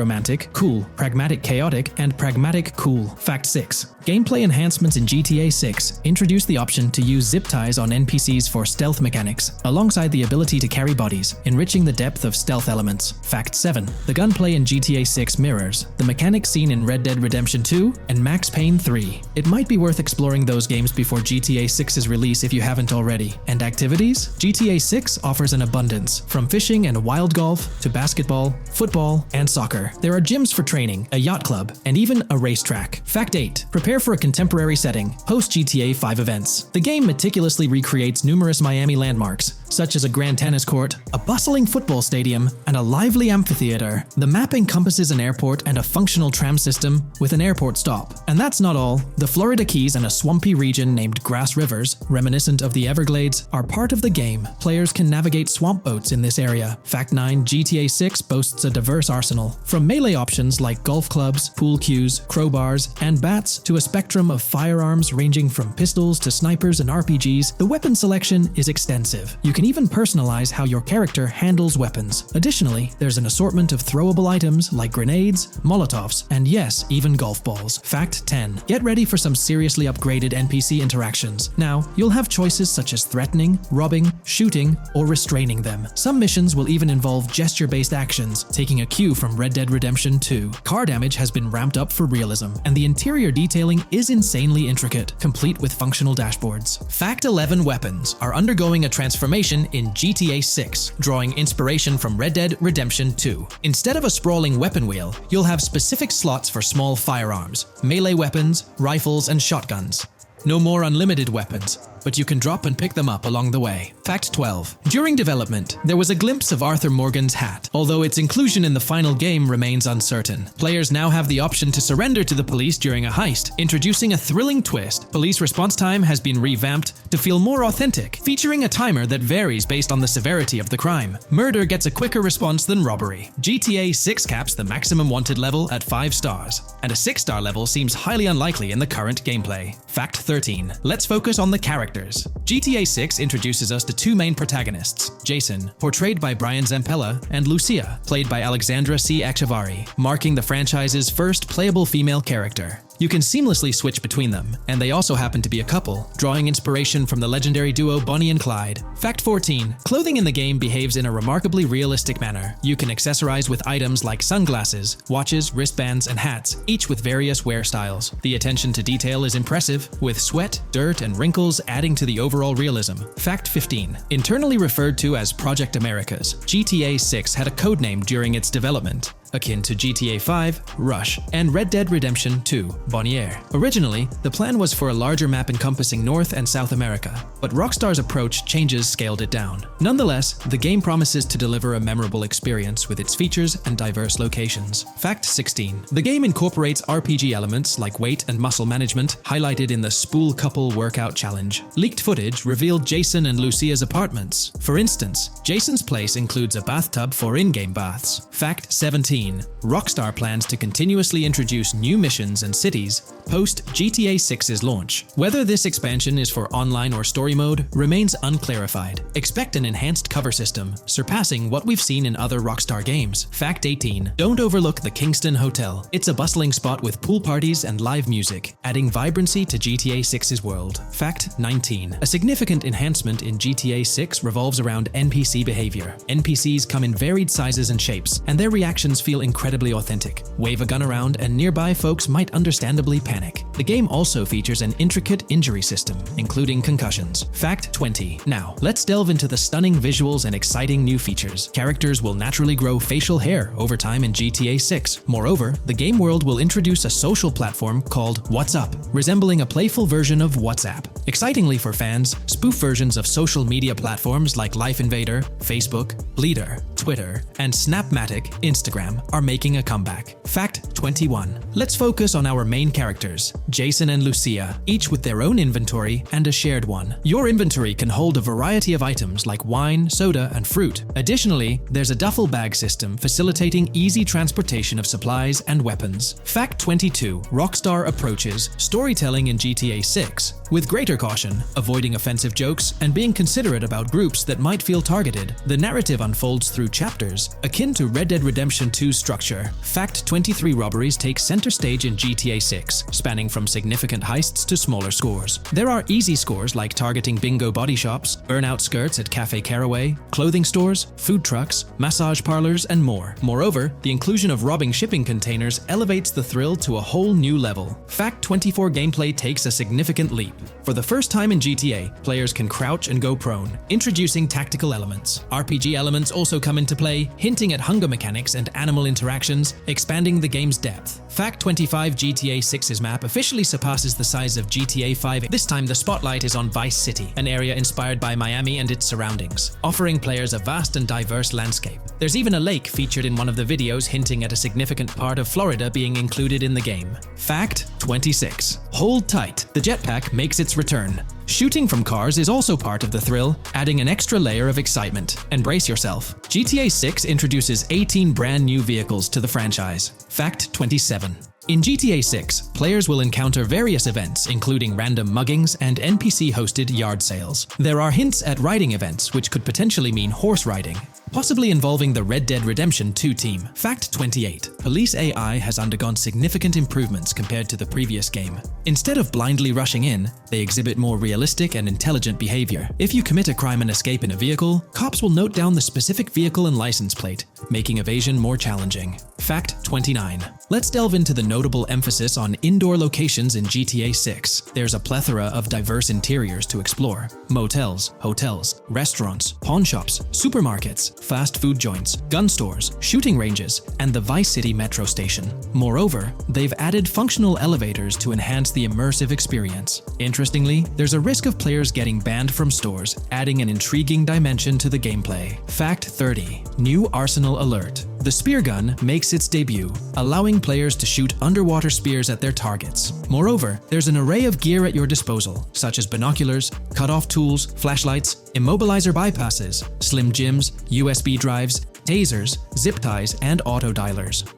cool, pragmatic, and pragmatic cool. Fact 6. Gameplay enhancements in GTA 6 introduce the option to use zip ties on NPCs for stealth mechanics, alongside the ability to carry bodies, enriching the depth of stealth elements. Fact 7. The gunplay in GTA 6 mirrors the mechanics seen in Red Dead Redemption 2 and Max Payne 3. It might be worth exploring those games before GTA 6's release if you haven't already. And activities? GTA 6 offers an abundance, from fishing and wild golf to basketball, football, and soccer. There are gyms for training, a yacht club, and even a racetrack. Fact 8. Prepare for a contemporary setting, post GTA 5 events. The game meticulously recreates numerous Miami landmarks, such as a grand tennis court, a bustling football stadium, and a lively amphitheater. The map encompasses an airport and a functional tram system with an airport stop. And that's not all. The Florida Keys and a swampy region named Grass Rivers, reminiscent of the Everglades, are part of the game. Players can navigate swamp boats in this area. Fact 9, GTA 6 boasts a diverse arsenal, from melee options like golf clubs, pool cues, crowbars, and bats to a spectrum of firearms ranging from pistols to snipers and RPGs. The weapon selection is extensive. You can even personalize how your character handles weapons. Additionally, there's an assortment of throwable items like grenades, molotovs, and yes, even golf balls. Fact 10. Get ready for some seriously upgraded NPC interactions. Now, you'll have choices such as threatening, robbing, shooting, or restraining them. Some missions will even involve gesture-based actions, taking a cue from Red Dead Redemption 2. Car damage has been ramped up for realism, and the interior detailing is insanely intricate, complete with functional dashboards. Fact 11. Weapons are undergoing a transformation in GTA 6, drawing inspiration from Red Dead Redemption 2. Instead of a sprawling weapon wheel, you'll have specific slots for small firearms, melee weapons, rifles, and shotguns. No more unlimited weapons, but you can drop and pick them up along the way. Fact 12. During development, there was a glimpse of Arthur Morgan's hat, although its inclusion in the final game remains uncertain. Players now have the option to surrender to the police during a heist, introducing a thrilling twist. Police response time has been revamped to feel more authentic, featuring a timer that varies based on the severity of the crime. Murder gets a quicker response than robbery. GTA 6 caps the maximum wanted level at 5 stars, and a 6-star level seems highly unlikely in the current gameplay. Fact 13. Let's focus on the characters. GTA 6 introduces us to two main protagonists, Jason, portrayed by Brian Zampella, and Lucia, played by Alexandra C. Echevarri, marking the franchise's first playable female character. You can seamlessly switch between them, and they also happen to be a couple, drawing inspiration from the legendary duo Bonnie and Clyde. Fact 14. Clothing in the game behaves in a remarkably realistic manner. You can accessorize with items like sunglasses, watches, wristbands, and hats, each with various wear styles. The attention to detail is impressive, with sweat, dirt, and wrinkles adding to the overall realism. Fact 15. Internally referred to as Project Americas, GTA 6 had a codename during its development, akin to GTA 5, Rush, and Red Dead Redemption 2, Bonnier. Originally, the plan was for a larger map encompassing North and South America, but Rockstar's approach changes scaled it down. Nonetheless, the game promises to deliver a memorable experience with its features and diverse locations. Fact 16. The game incorporates RPG elements like weight and muscle management, highlighted in the Spool Couple Workout Challenge. Leaked footage revealed Jason and Lucia's apartments. For instance, Jason's place includes a bathtub for in-game baths. Fact 17. Rockstar plans to continuously introduce new missions and cities post GTA 6's launch. Whether this expansion is for online or story mode remains unclarified. Expect an enhanced cover system, surpassing what we've seen in other Rockstar games. Fact 18. Don't overlook the Kingston Hotel. It's a bustling spot with pool parties and live music, adding vibrancy to GTA 6's world. Fact 19. A significant enhancement in GTA 6 revolves around NPC behavior. NPCs come in varied sizes and shapes, and their reactions feel incredibly authentic. Wave a gun around and nearby folks might understandably panic. The game also features an intricate injury system, including concussions. Fact 20. Now, let's delve into the stunning visuals and exciting new features. Characters will naturally grow facial hair over time in GTA 6. Moreover, the game world will introduce a social platform called What's Up, resembling a playful version of WhatsApp. Excitingly for fans, spoof versions of social media platforms like Life Invader, Facebook, Bleeder, Twitter, and Snapmatic, Instagram, are making a comeback. Fact 21. Let's focus on our main characters, Jason and Lucia, each with their own inventory and a shared one. Your inventory can hold a variety of items like wine, soda, and fruit. Additionally, there's a duffel bag system facilitating easy transportation of supplies and weapons. Fact 22. Rockstar approaches storytelling in GTA 6 with greater caution, avoiding offensive jokes and being considerate about groups that might feel targeted. The narrative unfolds through chapters, akin to Red Dead Redemption 2's structure. Fact 23. Robberies take center stage in GTA 6, spanning from significant heists to smaller scores. There are easy scores like targeting bingo body shops, burnout skirts at Cafe Caraway, clothing stores, food trucks, massage parlors, and more. Moreover, the inclusion of robbing shipping containers elevates the thrill to a whole new level. Fact 24. Gameplay takes a significant leap. For the first time in GTA, players can crouch and go prone, introducing tactical elements. RPG elements also come into play, hinting at hunger mechanics and animal interactions, expanding the game's game's depth. Fact 25: GTA 6's map officially surpasses the size of GTA 5. This time the spotlight is on Vice City, an area inspired by Miami and its surroundings, offering players a vast and diverse landscape. There's even a lake featured in one of the videos hinting at a significant part of Florida being included in the game. Fact 26: hold tight, the jetpack makes its return. Shooting from cars is also part of the thrill, adding an extra layer of excitement. And brace yourself. GTA 6 introduces 18 brand new vehicles to the franchise. Fact 27: in GTA 6, players will encounter various events, including random muggings and NPC-hosted yard sales. There are hints at riding events, which could potentially mean horse riding, possibly involving the Red Dead Redemption 2 team. Fact 28: police AI has undergone significant improvements compared to the previous game. Instead of blindly rushing in, they exhibit more realistic and intelligent behavior. If you commit a crime and escape in a vehicle, cops will note down the specific vehicle and license plate, making evasion more challenging. Fact 29: let's delve into the notable emphasis on indoor locations in GTA 6. There's a plethora of diverse interiors to explore. Motels, hotels, restaurants, pawn shops, supermarkets, fast food joints, gun stores, shooting ranges, and the Vice City metro station. Moreover, they've added functional elevators to enhance the immersive experience. Interestingly, there's a risk of players getting banned from stores, adding an intriguing dimension to the gameplay. Fact 30: new arsenal alert. The spear gun makes its debut, allowing players to shoot underwater spears at their targets. Moreover, there's an array of gear at your disposal, such as binoculars, cut-off tools, flashlights, immobilizer bypasses, slim jims, USB drives, tasers, zip ties, and auto dialers.